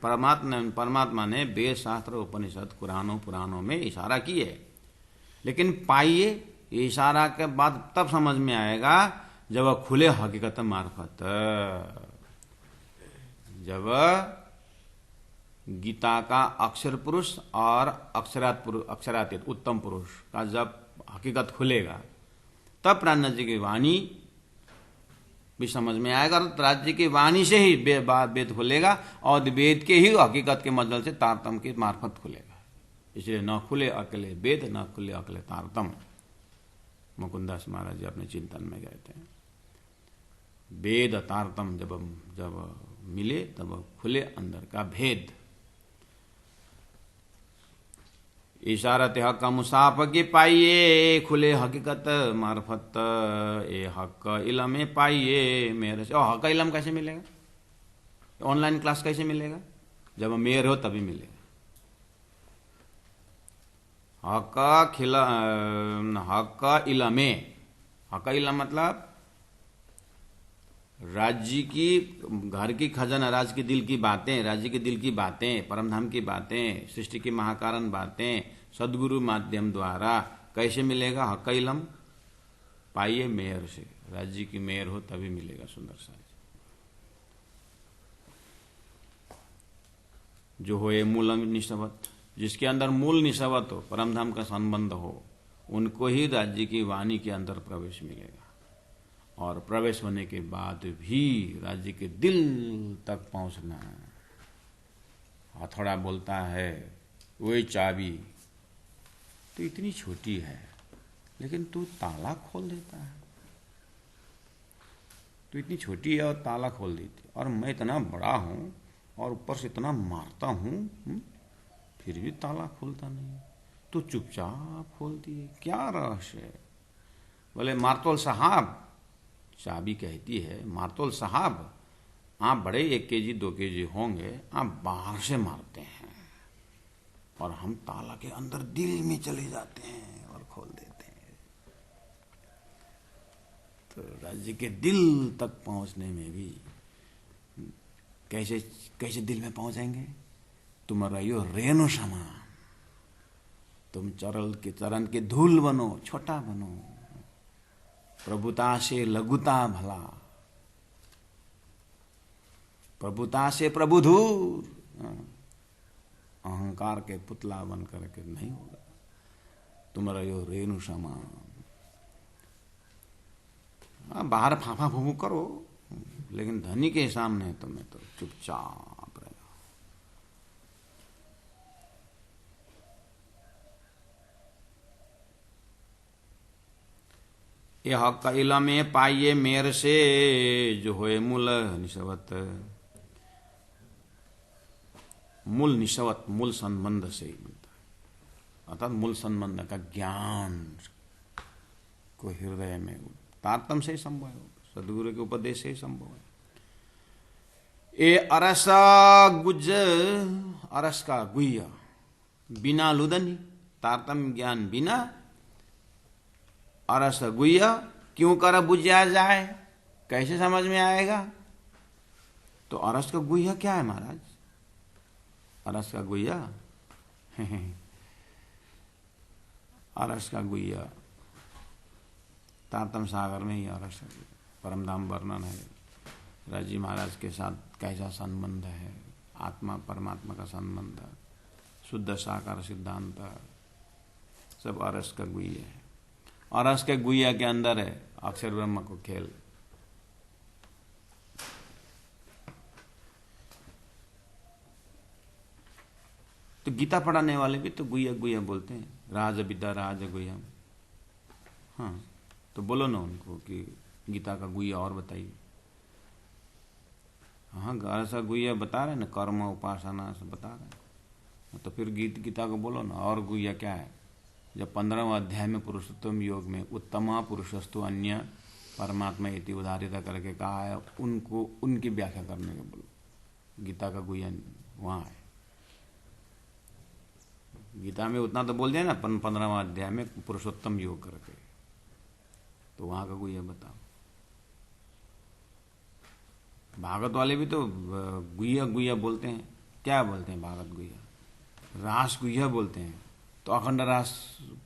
परमात्मा ने वेद शास्त्र उपनिषद कुरानों पुराणों में इशारा की है, लेकिन पाइए इशारा के बाद तब समझ में आएगा जब वह खुले हकीकत मार्फत, जब गीता का अक्षर पुरुष और अक्षरातीत उत्तम पुरुष का जब हकीकत खुलेगा, तब प्राण जी की वाणी भी समझ में आएगा। और राज्य की वाणी से ही वेद खुलेगा और वेद के ही हकीकत के मदद से तारतम की मार्फत खुलेगा। इसलिए न खुले अकेले वेद, न खुले अकेले तारतम। मुकुंदास महाराज जी अपने चिंतन में कहते हैं, वेद तारतम जब मिले तब खुले अंदर का भेद। इशारत हक मुसाफ की पाइए खुले हकीकत मार्फत, ए हक इलम पाइए मेरे से। और हक इलम कैसे मिलेगा? ऑनलाइन क्लास कैसे मिलेगा? जब मेयर हो तभी मिलेगा। हक इलमे, हक इलम मतलब राज्य की, घर की खजाना, राज्य के दिल की बातें, राज्य के दिल की बातें, परमधाम की बातें, सृष्टि की महाकारण बातें सदगुरु माध्यम द्वारा कैसे मिलेगा? हक इलम पाइए मेयर से। राज्य की मेयर हो तभी मिलेगा सुंदर साज। जो हो ये मूल निष्ठवत, जिसके अंदर मूल निष्ठवत हो, परमधाम का संबंध हो, उनको ही राज्य की वाणी के अंदर प्रवेश मिलेगा। और प्रवेश होने के बाद भी राज्य के दिल तक पहुंचना। हथौड़ा बोलता है वही चाबी तो इतनी छोटी है, लेकिन तू ताला खोल देता है। तू इतनी छोटी है और ताला खोल देती, और मैं इतना बड़ा हूं और ऊपर से इतना मारता हूं, फिर भी ताला खोलता नहीं। तू चुपचाप खोल दिए, क्या रहस्य है? बोले मार्तोल साहब, चाबी कहती है मार्तोल साहब, आप बड़े 1 केजी 2 केजी होंगे, आप बाहर से मारते हैं और हम ताला के अंदर दिल में चले जाते हैं और खोल देते हैं। तो राज्य के दिल तक पहुंचने में भी कैसे दिल में पहुंचेंगे? तुम रहियो रेणु समान, तुम चरण के धूल बनो, छोटा बनो। प्रभुता से लघुता भला, प्रभुता से प्रभु दूर। अहंकार के पुतला बन करके नहीं होगा। तुम रहो रेणु समान। बाहर फाफा फूफू करो, लेकिन धनी के सामने तुम्हें तो चुपचाप रहो। ये हक इलमे पाइए मेर से, जो होए मूल निशवत। मूल निशवत, मूल संबंध से ही मिलता है। अर्थात मूल संबंध का ज्ञान को हृदय में तारतम से संभव है, सदगुरु के उपदेश से संभव है। ए अरसा गुज, अरस का गुह्य, बिना लुदनी, तारतम ज्ञान बिना अरस गुह्य क्यों कर बुझा जाए? कैसे समझ में आएगा? तो अरस का गुह्य क्या है महाराज? अरस का गुह्य अरस का गुह्य तारतम सागर में ही अरस परमधाम वर्णन है। राजी महाराज के साथ कैसा संबंध है, आत्मा परमात्मा का संबंध, शुद्ध साकार सिद्धांत, सब अरस का गुह्य है। अरस के गुह्य के अंदर है अक्षर ब्रह्म को खेल। तो गीता पढ़ाने वाले भी तो गुह्य गुह्य बोलते हैं, राज विद्या राज गुह्यम। हाँ, तो बोलो ना उनको कि गीता का गुह्य और बताइए। हाँ, ऐसा गुह्य बता रहे ना, कर्म उपासना सब बता रहे। तो फिर गीता को बोलो ना, और गुह्य क्या है? जब 15वें अध्याय में पुरुषोत्तम योग में उत्तमा पुरुषस्तु अन्य परमात्मा इति उदाहरिता करके कहा है, उनको उनकी व्याख्या करने के बोलो। गीता का गुह्य वहां है। गीता में उतना तो बोल दिया ना 15वें अध्याय में पुरुषोत्तम योग करके, तो वहां का गुह्य बताओ। भागवत वाले भी तो गुह्या गुह्या बोलते हैं। क्या बोलते हैं भागवत गुह्या? रास गुह्या बोलते हैं। तो अखंड रास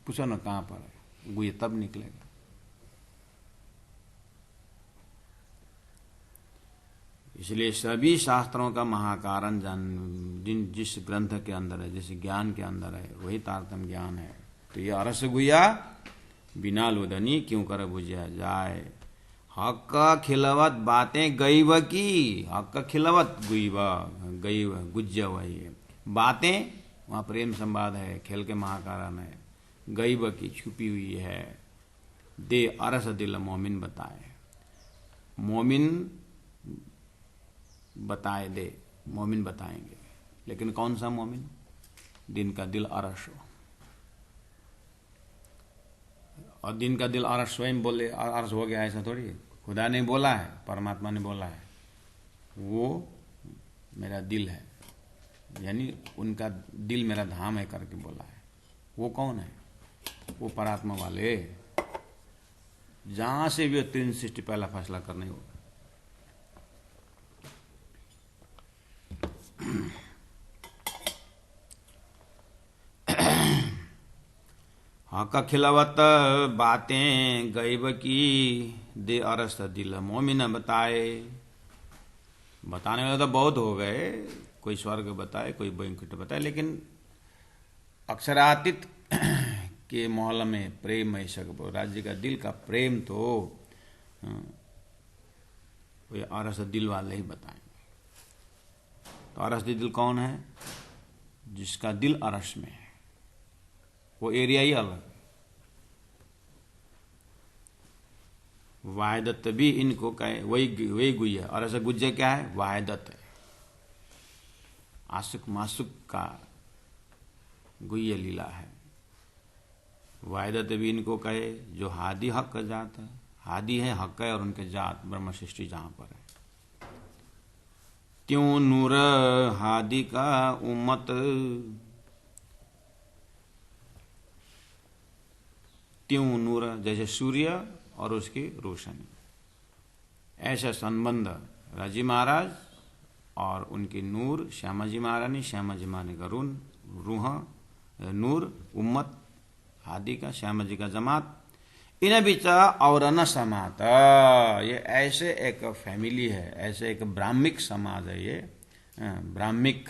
पूछो ना कहाँ पर है, गुह्या तब निकलेगा। इसलिए सभी शास्त्रों का महाकारण जिस ग्रंथ के अंदर है, जिस ज्ञान के अंदर है, वही तारतम्य ज्ञान है। तो ये अरस गुह्या बिना लुदनी क्यों कर बुझा जाए, हक खिलवत बातें गईब की, हक खिलवत गईब गुज्जा वही है। बातें वहाँ प्रेम संवाद है, खेल के महाकारण है। गईब की छुपी हुई है, दे अरस दिल मोमिन बताए, मोमिन बताए दे, मोमिन बताएंगे। लेकिन कौन सा मोमिन? दिन का दिल अरस हो। और दिन का दिल अरस स्वयं बोले अरस हो गया, ऐसा थोड़ी है। खुदा ने बोला है, परमात्मा ने बोला है, वो मेरा दिल है, यानी उनका दिल मेरा धाम है करके बोला है। वो कौन है? वो परात्मा वाले, जहां से भी 360 पहला फैसला करने होगा। हक खिलवत बातें गईब की, दे अरस दिल मोमिन बताए। बताने वाले तो बहुत हो गए, कोई स्वर्ग बताए, कोई बैंकुट बताए, लेकिन अक्षरातीत के मोहल्ला में प्रेम ऐसा राज्य का दिल का प्रेम तो वो अरस दिल वाले ही बताएंगे। तो अरस दिल कौन है? जिसका दिल अरस में है, वो एरिया ही अलग। वायदत भी इनको कहे, वही गुह्य। और ऐसा गुज्जे क्या है? वायदत है, आसुक मासुक का गुह्य लीला है। वायदत भी इनको कहे जो हादी हक का जात है, हादी है, हक है, और उनके जात ब्रह्म सृष्टि जहां पर है। त्यों नूर हादी का उम्मत, त्यों नूर जैसे सूर्य और उसकी रोशनी, ऐसा संबंध राजी महाराज और उनकी नूर श्यामा जी महारानी, श्यामा जी महारानी का रूह नूर, उम्मत हादी का, श्यामा जी का जमात, इन बीच और न समात। ये ऐसे एक फैमिली है, ऐसे एक ब्राह्मिक समाज है, ये ब्राह्मिक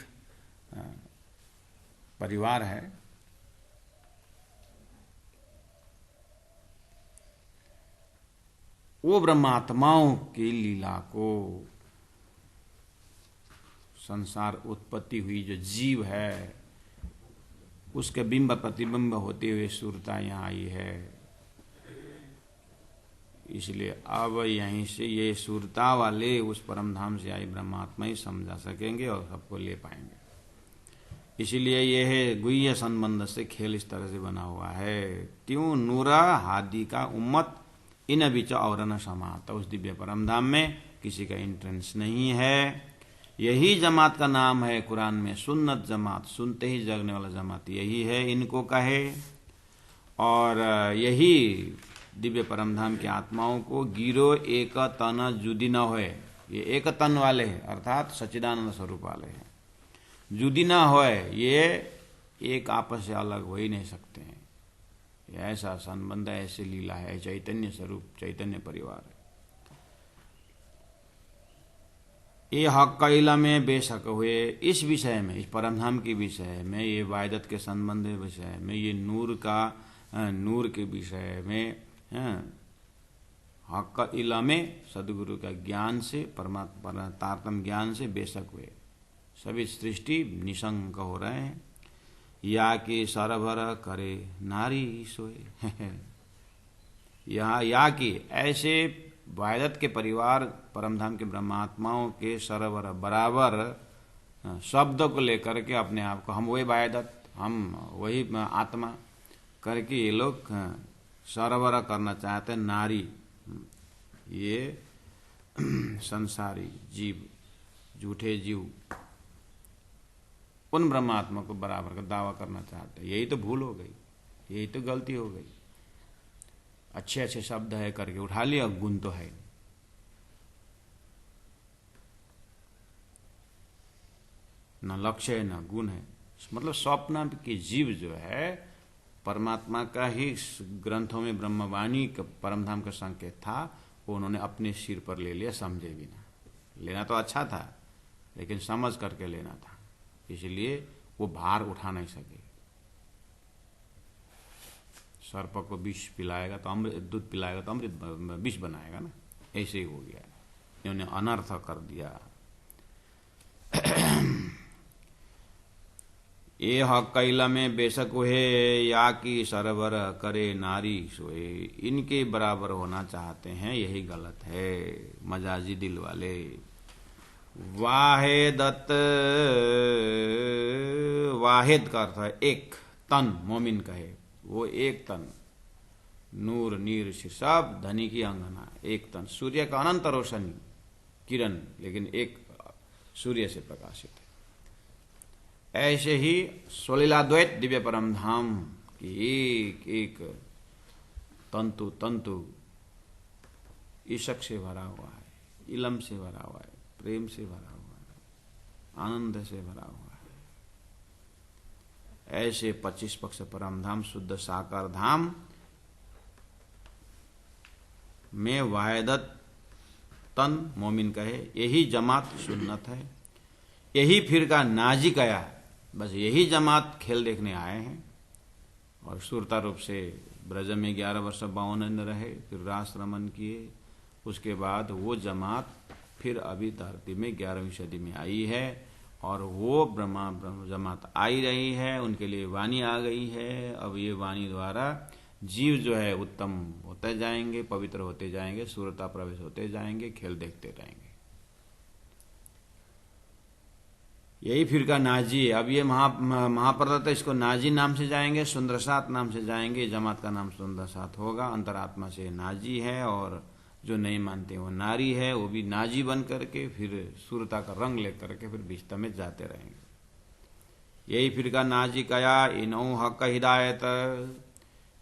परिवार है। वो ब्रह्मात्माओं की लीला को, संसार उत्पत्ति हुई जो जीव है, उसके बिंब प्रतिबिंब होते हुए सुरता यहाँ आई है। इसलिए अब यहीं से ये सुरता वाले उस परम धाम से आई ब्रह्मात्मा ही समझा सकेंगे और सबको ले पाएंगे। इसीलिए यह है गुह्य संबंध से खेल इस तरह से बना हुआ है। त्यों नूरा हादी का उम्मत इन बीच और न समाता। उस दिव्य परम धाम में किसी का एंट्रेंस नहीं है। यही जमात का नाम है कुरान में सुन्नत जमात, सुनते ही जगने वाला जमात यही है, इनको कहे। और यही दिव्य परम धाम की आत्माओं को गिरो एक तन जुदी न होए, ये एक तन वाले हैं, अर्थात सच्चिदानंद स्वरूप वाले हैं। जुदी न होए, ये एक आपस से अलग हो ही नहीं सकते हैं। ऐसा संबंध, ऐसी लीला है, चैतन्य स्वरूप, चैतन्य परिवार है। ये हक का इला में बेशक हुए इस विषय में, इस परमधाम के विषय में, ये वायदत के संबंध विषय में, ये नूर के विषय में, हक का इला में सदगुरु का ज्ञान से, परमात्मा तारतम्य ज्ञान से बेशक हुए। सभी सृष्टि निशंक हो रहे हैं। या कि सरभर करे नारी सोए यहाँ या कि ऐसे वायदत के परिवार परमधाम के ब्रह्मात्माओं के सरवर बराबर शब्द को लेकर के अपने आप को हम वही वायदत, हम वही आत्मा करके ये लोग सरवर करना चाहते हैं। नारी, ये संसारी जीव, झूठे जीव, उन ब्रह्मात्मा को बराबर का दावा करना चाहते हैं। यही तो भूल हो गई, यही तो गलती हो गई। अच्छे अच्छे शब्द है करके उठा लिया, गुण तो है। न लक्ष्य है न गुण है। मतलब स्वप्न की जीव जो है परमात्मा का ही ग्रंथों में ब्रह्मवाणी का परमधाम का संकेत था, वो उन्होंने अपने सिर पर ले लिया, समझे बिना। लेना तो अच्छा था लेकिन समझ करके लेना था, इसलिए वो भार उठा नहीं सके। सर्प को विष पिलाएगा तो अमृत, दूध पिलाएगा तो अमृत विष बनाएगा ना, ऐसे ही हो गया। इन्होंने अनर्थ कर दिया। ये कैला में बेशक है या की सरवर करे नारी सोए, इनके बराबर होना चाहते हैं, यही गलत है। मजाजी दिल वाले। वाहेद वाहिद का अर्थ है एक तन, मोमिन कहे वो एक तन, नूर नीर सब धनी की अंगना, एक तन। सूर्य का अनंत रोशनी किरण, लेकिन एक सूर्य से प्रकाशित है। ऐसे ही स्वलीलाद्वैत दिव्य परम धाम की एक एक तंतु तंतु ईशक से भरा हुआ है, इलम से भरा हुआ है, प्रेम से भरा हुआ है, आनंद से भरा हुआ है। ऐसे 25 पक्ष परम धाम शुद्ध साकार धाम में वाहिदत तन मोमिन कहे, यही जमात सुन्नत है, यही फिरका नाजी कया। बस यही जमात खेल देखने आए हैं। और सुरता रूप से ब्रज में 11 वर्ष 52 दिन रहे, फिर रास रमन किए। उसके बाद वो जमात फिर अभी धरती में 11वीं सदी में आई है, और वो ब्रह्मा जमात आई रही है। उनके लिए वाणी आ गई है। अब ये वाणी द्वारा जीव जो है उत्तम होते जाएंगे, पवित्र होते जाएंगे, सूरता प्रवेश होते जाएंगे, खेल देखते रहेंगे। यही फिरका नाजी है। अब ये महाप्रदत्त इसको नाजी नाम से जाएंगे, सुंदरसात नाम से जाएंगे। जमात का नाम सुंदरसात होगा। अंतरात्मा से नाजी है, और जो नहीं मानते वो नारी है, वो भी नाजी बन करके फिर सूरता का रंग लेकर के फिर विस्ता में जाते रहेंगे। यही फिरका नाजी कया इनो हक हिदायत,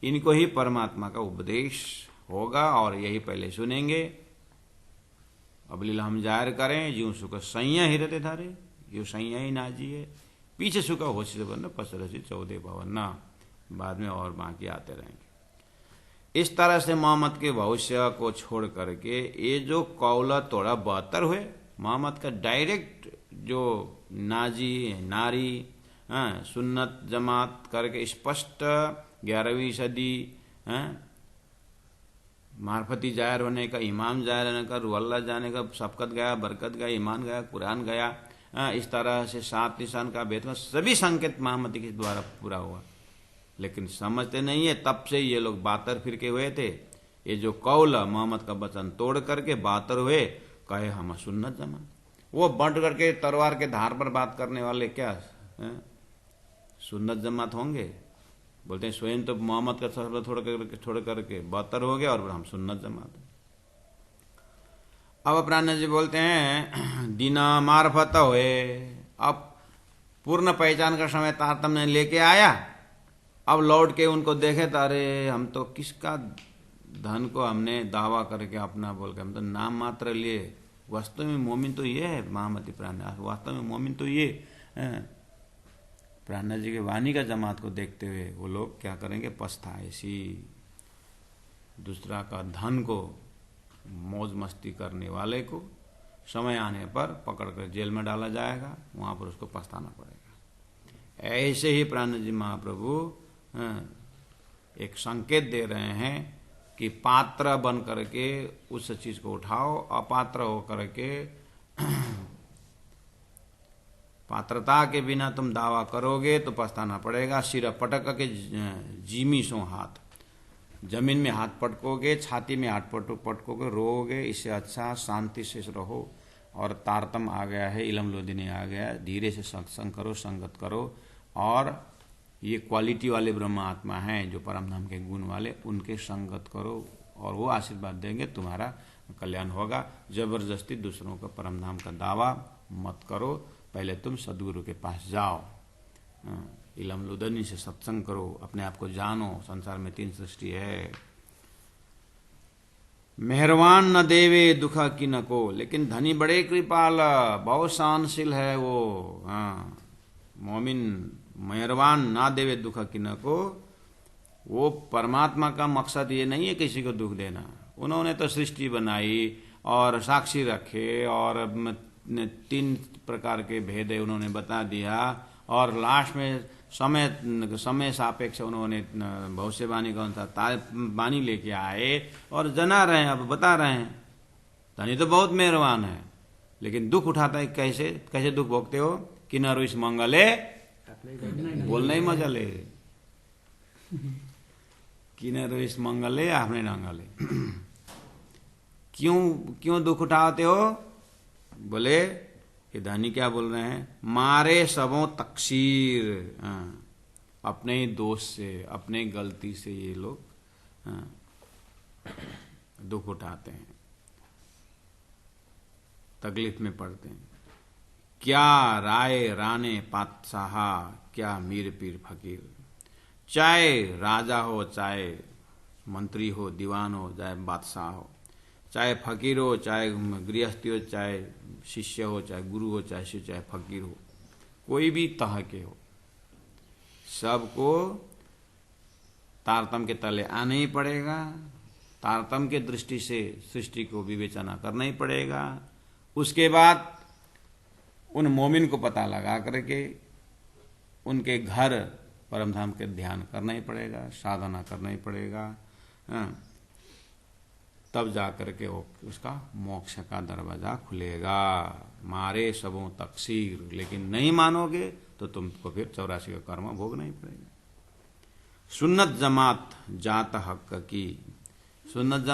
इनको ही परमात्मा का उपदेश होगा, और यही पहले सुनेंगे। अब लीला हम जाहिर करें, जीव सुख सैया ही रहते धारे, यो सैया ही नाजी है। पीछे सुख होशी से बनना पसरसी 14 भवना, बाद में और बाकी आते रहेंगे। इस तरह से मोहम्मद के भविष्य को छोड़ करके ये जो कौला थोड़ा बहत्तर हुए, मोहम्मद का डायरेक्ट जो नाजी नारी सुन्नत जमात करके स्पष्ट 11वीं सदी मार्फती जाहिर होने का, इमाम जाहिर होने का, रुअल्ला जाने का, सबकत गया, बरकत गया, ईमान गया, कुरान गया, इस तरह से 7 निशान का भेद, सभी संकेत मोहम्मदी के द्वारा पूरा हुआ। लेकिन समझते नहीं है, तब से ये लोग बातर फिरके हुए थे। ये जो कौल मोहम्मद का वचन तोड़ करके बातर हुए, कहे हम सुन्नत जमात। वो बंट करके तलवार के धार पर बात करने वाले क्या सुन्नत जमात होंगे? बोलते हैं स्वयं तो मोहम्मद का शब्द छोड़ करके बातर हो गया, और हम सुन्नत जमात। अब प्राण जी बोलते हैं दीना मार्फत हुए। अब पूर्ण पहचान का समय तारतम्य लेके आया। अब लौट के उनको देखे तो अरे हम तो किसका धन को हमने दावा करके अपना बोल के हम तो नाम मात्र लिए, वास्तव में मोमिन तो ये है। महामती प्राण वास्तव में मोमिन तो ये प्राणा जी के वाणी का जमात को देखते हुए वो लोग क्या करेंगे, पछताएसी। दूसरा का धन को मौज मस्ती करने वाले को समय आने पर पकड़कर जेल में डाला जाएगा, वहां पर उसको पछताना पड़ेगा। ऐसे ही प्राण जी महाप्रभु एक संकेत दे रहे हैं कि पात्र बन करके उस चीज को उठाओ, अपात्र होकर के पात्रता के बिना तुम दावा करोगे तो पछताना पड़ेगा। सिर पटक के जीमी सो हाथ, जमीन में हाथ पटकोगे, छाती में हाथ पटकोगे, रोओगे। इससे अच्छा शांति से रहो। और तारतम आ गया है, इलम लोदिनी आ गया है, धीरे से सत्संग करो, संगत करो। और ये क्वालिटी वाले ब्रह्म आत्मा हैं जो परमधाम के गुण वाले, उनके संगत करो और वो आशीर्वाद देंगे, तुम्हारा कल्याण होगा। जबरदस्ती दूसरों का परमधाम का दावा मत करो, पहले तुम सदगुरु के पास जाओ, इलम लुदनी से सत्संग करो, अपने आप को जानो। संसार में 3 सृष्टि है। मेहरबान न देवे दुख किन को, लेकिन धनी बड़े कृपाल, बहुत सहनशील है वो। हाँ, मोमिन मेहरबान ना देवे दुख किन को, वो परमात्मा का मकसद ये नहीं है किसी को दुख देना। उन्होंने तो सृष्टि बनाई और साक्षी रखे और 3 प्रकार के भेद उन्होंने बता दिया, और लास्ट में समय सापेक्ष उन्होंने भविष्यवाणी का अनुसार वाणी लेके आए और जना रहे हैं, अब बता रहे हैं। धनी तो बहुत मेहरबान है, लेकिन दुख उठाता है। कैसे कैसे दुख भोगते हो? कि न रुइस मंगले बोलना ही मजा ले, कि न रुइस मंगले आपने नांगले। क्यों दुख उठाते हो? बोले ये धनी क्या बोल रहे हैं, मारे सबों तकसीर, अपने ही दोष से, अपने गलती से ये लोग दुख उठाते हैं, तकलीफ में पड़ते हैं। क्या राय राने पातशाहा, क्या मीर पीर फकीर। चाहे राजा हो, चाहे मंत्री हो, दीवान हो, चाहे बादशाह हो, चाहे फकीर हो, चाहे गृहस्थी हो, चाहे शिष्य हो, चाहे गुरु हो, चाहे शिष्य, चाहे फकीर हो, कोई भी तरह के हो, सबको तारतम्य के तले आना ही पड़ेगा। तारतम्य के दृष्टि से सृष्टि को विवेचना करना ही पड़ेगा। उसके बाद उन मोमिन को पता लगा करके उनके घर परमधाम के ध्यान करना ही पड़ेगा, साधना करना ही पड़ेगा। तब जाकर के वो उसका मोक्ष का दरवाजा खुलेगा। मारे सबों तकसीर, लेकिन नहीं मानोगे तो तुमको फिर 84 का कर्म भोगना ही पड़ेगा। सुन्नत जमात जात हक की। सुन्नत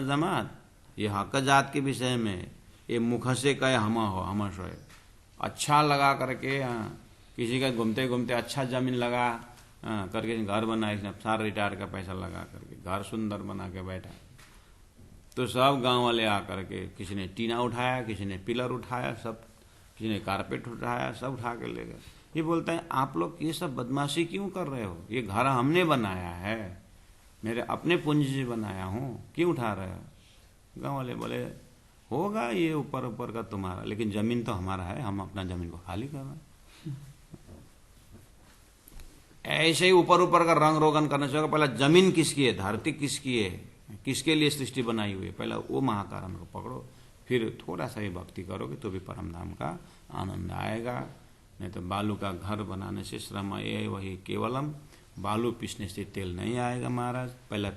जमात ये हक जात के विषय में, ये मुख से कहे हम हो, हम सोए, अच्छा लगा करके किसी का घूमते घूमते अच्छा जमीन लगा करके घर बना, इसने सारा रिटायर का पैसा लगा करके घर सुंदर बना के बैठा, तो सब गांव वाले आकर के, किसी ने टीना उठाया, किसी ने पिलर उठाया, सब किसी ने कारपेट उठाया, सब उठा के ले गए। ये बोलते हैं आप लोग ये सब बदमाशी क्यों कर रहे हो? ये घर हमने बनाया है, मेरे अपने पूंजी से बनाया हूँ, क्यों उठा रहे हो? गांव वाले बोले होगा ये ऊपर ऊपर का तुम्हारा, लेकिन जमीन तो हमारा है, हम अपना जमीन को खाली कर रहे हैं। ऐसे ही ऊपर ऊपर का रंग रोगन करने से पहले जमीन किसकी है, धरती किसकी है, किसके लिए सृष्टि बनाई हुई है, पहले वो महाकारण को पकड़ो, फिर थोड़ा सा ही भक्ति करोगे तो भी परम धाम का आनंद आएगा। नहीं तो बालू का घर बनाने से श्रम ये वही केवलम, बालू पीसने से तेल नहीं आएगा महाराज। पहले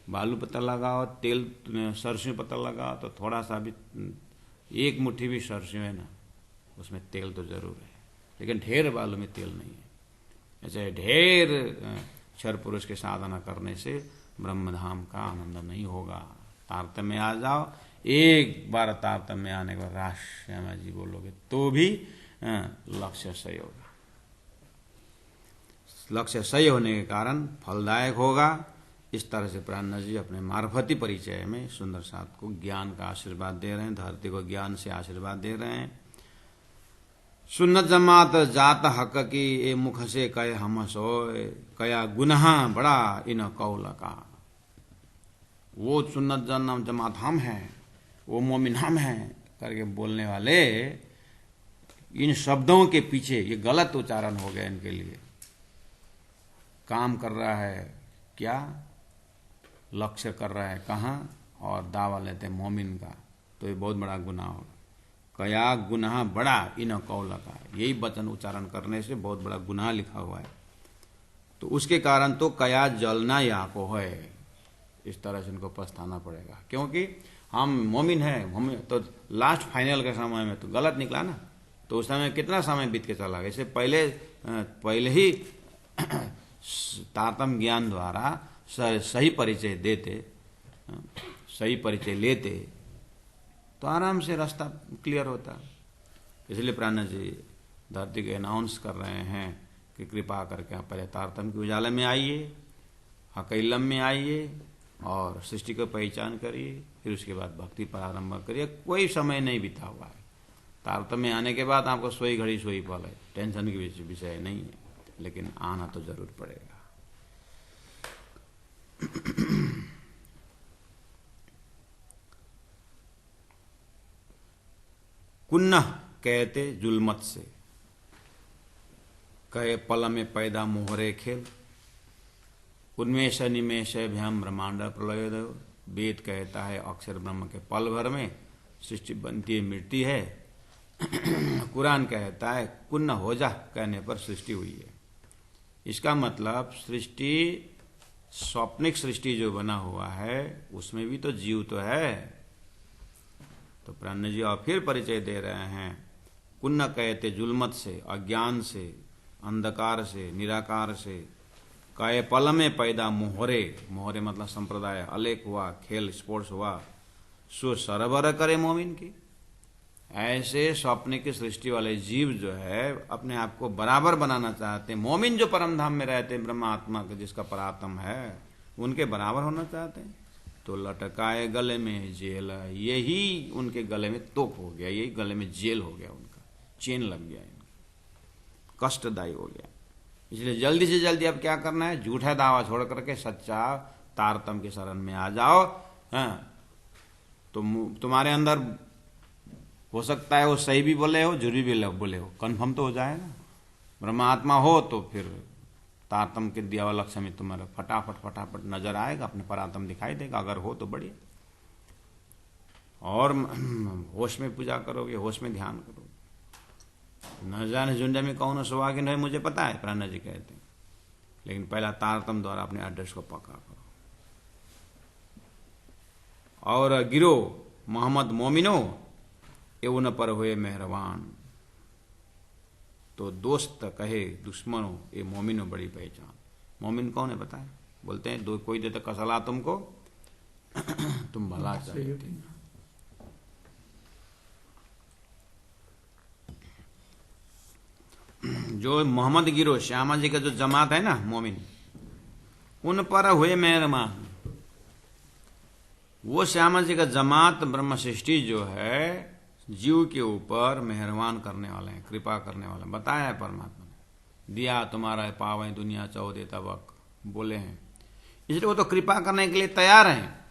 बालू पता लगाओ, तेल सरसों पता लगाओ, तो थोड़ा सा भी, एक मुट्ठी भी सरसों है ना, उसमें तेल तो जरूर है, लेकिन ढेर बालू में तेल नहीं है। ऐसे ढेर क्षर पुरुष के साधना करने से ब्रह्मधाम का आनंद नहीं होगा। तारतम्य आ जाओ, एक बार तारतम्य आने के बाद राष्ट्र जी बोलोगे तो भी लक्ष्य सही होगा। लक्ष्य सही होने के कारण फलदायक होगा। इस तरह से प्राण जी अपने मार्फती परिचय में सुंदर साथ को ज्ञान का आशीर्वाद दे रहे हैं, धरती को ज्ञान से आशीर्वाद दे रहे हैं। सुन्नत जमात जात हक की, ए मुख से कहे हम सोए, कया गुनाह बड़ा इन कौल का। वो सुन्नत जमात हम हैं, वो मोमिन हम हैं करके बोलने वाले, इन शब्दों के पीछे ये गलत उच्चारण हो गया इनके लिए। काम कर रहा है क्या, लक्ष्य कर रहा है कहाँ, और दावा लेते हैं मोमिन का, तो ये बहुत बड़ा गुनाह होगा। कया गुनाह बड़ा इन कौल का, यही वचन उच्चारण करने से बहुत बड़ा गुनाह लिखा हुआ है। तो उसके कारण तो कया जलना या को है, इस तरह से इनको पछताना पड़ेगा, क्योंकि हम मोमिन हैं। हम तो लास्ट फाइनल के समय में तो गलत निकला ना, तो उस समय कितना समय बीत के चला गया। इससे पहले ही तारतम्य ज्ञान द्वारा सही परिचय देते, सही परिचय लेते, तो आराम से रास्ता क्लियर होता। इसलिए प्राण जी धरती के अनाउंस कर रहे हैं कि कृपा करके आप पहले तारतम्य के उजाले में आइए, हकैलम में आइए और सृष्टि को पहचान करिए, फिर उसके बाद भक्ति प्रारंभ करिए। कोई समय नहीं बीता हुआ है। तारतम्य आने के बाद आपको सोई घड़ी सोई पल है, टेंशन की विषय नहीं है, लेकिन आना तो जरूर पड़ेगा। कुन्नह कहते जुल्मत से, कहे पल में पैदा मोहरे खेल, उन्मेष निमेष भ्याम ब्रह्मांड प्रलयोदय। वेद कहता है अक्षर ब्रह्म के पल भर में सृष्टि बनती है मिटती है। कुरान कहता है कुन्न हो जा कहने पर सृष्टि हुई है। इसका मतलब सृष्टि, स्वप्निक सृष्टि जो बना हुआ है उसमें भी तो जीव तो है। तो प्राण जी और फिर परिचय दे रहे हैं, कुन्न कहते जुल्मत से, अज्ञान से, अंधकार से, निराकार से, कहे पल में पैदा मोहरे, मोहरे मतलब संप्रदाय, अलेख हुआ, खेल स्पोर्ट्स हुआ, सो सरबर करे मोमिन की। ऐसे स्वप्न की सृष्टि वाले जीव जो है अपने आप को बराबर बनाना चाहते हैं। मोमिन जो परम धाम में रहते हैं, ब्रह्म आत्मा का जिसका परात्म है, उनके बराबर होना चाहते हैं। तो लटकाए गले में जेल, यही उनके गले में तोप हो गया, यही गले में जेल हो गया, उनका चेन लग गया, इनका कष्टदायी हो गया। इसलिए जल्दी से जल्दी अब क्या करना है, झूठा दावा छोड़ करके सच्चा तारतम की शरण में आ जाओ। तो तुम्हारे अंदर हो सकता है वो सही भी बोले हो, झूठ भी बोले हो, कन्फर्म तो हो जाएगा। ब्रह्मात्मा हो तो फिर तारतम के दिया हुआ लक्ष्य में तुम्हारा फटाफट नजर आएगा, अपने परात्म दिखाई देगा। अगर हो तो बढ़िया, और होश में पूजा करोगे, होश में ध्यान करोगे। न जाने झुंझा में कौन सुहागिन है मुझे पता है, प्राणा जी कहते हैं, लेकिन पहला तारतम द्वारा अपने एड्रेस को पक्का करो। और गिरो मोहम्मद मोमिनो ये उन पर हुए मेहरबान। तो दोस्त कहे दुश्मनों ये मोमिनो बड़ी पहचान। मोमिन कौन है बताए? बोलते हैं दो कोई देता कसला तुमको तुम भला चाहिए। जो मोहम्मद गिरो श्यामा जी का जो जमात है ना मोमिन, उन पर हुए मेहरबान। वो श्यामा जी का जमात ब्रह्म सृष्टि जो है जीव के ऊपर मेहरबान करने वाले हैं, कृपा करने वाले हैं। बताया है परमात्मा ने, दिया तुम्हारा पावे दुनिया चौदे तबक बोले हैं। इसलिए वो तो कृपा करने के लिए तैयार हैं।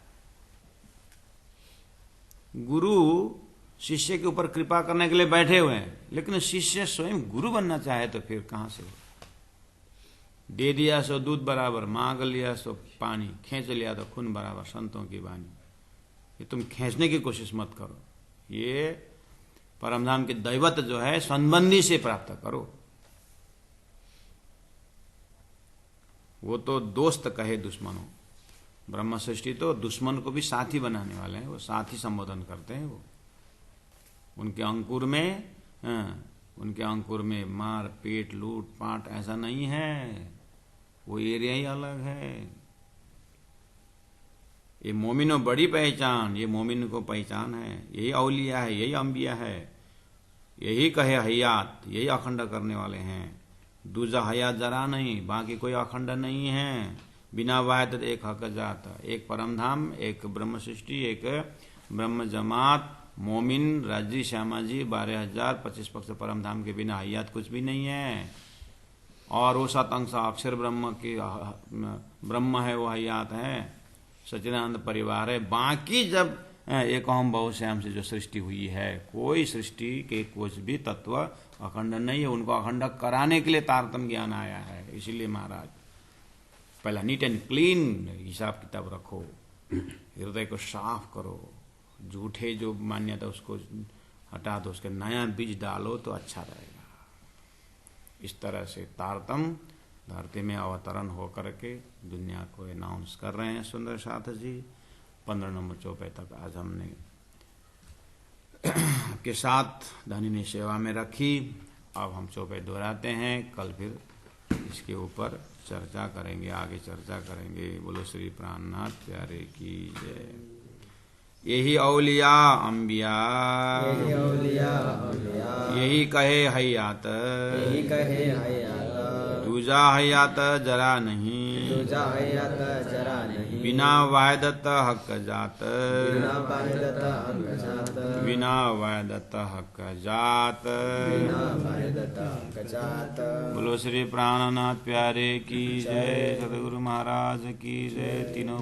गुरु शिष्य के ऊपर कृपा करने के लिए बैठे हुए हैं, लेकिन शिष्य स्वयं गुरु बनना चाहे तो फिर कहां से? दे दिया सो दूध बराबर, मांग लिया सो पानी, खींच लिया तो खून बराबर, संतों की वाणी। ये तुम खींचने की कोशिश मत करो, ये परमधाम की दैवत जो है संबंधी से प्राप्त करो। वो तो दोस्त कहे दुश्मनों, ब्रह्म सृष्टि तो दुश्मन को भी साथी बनाने वाले हैं, वो साथी संबोधन करते हैं। वो उनके अंकुर में मार पीट लूट पाट ऐसा नहीं है, वो एरिया ही अलग है। ये मोमिनो बड़ी पहचान, ये मोमिन को पहचान है। यही औलिया है, यही अंबिया है, यही कहे हयात, यही अखंड करने वाले हैं। दूजा हयात जरा नहीं, बाकी कोई अखंड नहीं है। बिना वायद एक हक जात, एक परमधाम, एक ब्रह्म सृष्टि, एक ब्रह्म जमात, मोमिन राजी श्यामा जी 12,000 25 पक्ष परमधाम के बिना हयात कुछ भी नहीं है। और वो सतअंश अक्षर ब्रह्म की ब्रह्म है, वो हयात है, सच्चिदानंद परिवार है। बाकी जब एक अहम बहुश्याम से जो सृष्टि हुई है, कोई सृष्टि के कुछ भी तत्व अखंड नहीं है। उनको अखंड कराने के लिए तारतम ज्ञान आया है। इसीलिए महाराज पहला नीट एंड क्लीन हिसाब किताब रखो, हृदय को साफ करो, झूठे जो मान्यता उसको हटा दो, उसके नया बीज डालो तो अच्छा रहेगा। इस तरह से तारतम धरती में अवतरण होकर के दुनिया को अनाउंस कर रहे हैं सुंदर साथ जी। 15 नंबर चौपाई तक आज हमने के साथ धनी ने सेवा में रखी। अब हम चौपाई दोहराते हैं, कल फिर इसके ऊपर चर्चा करेंगे, आगे चर्चा करेंगे। बोलो श्री प्राणनाथ प्यारे की जय। यही औलिया अंबिया, यही कहे हयात, दूजा हयात जरा नहीं, बिना वायदत हक जात, बिना वायदत हक जात। बोलो श्री प्राणनाथ प्यारे की जय, सदगुरु महाराज की जय। तीनों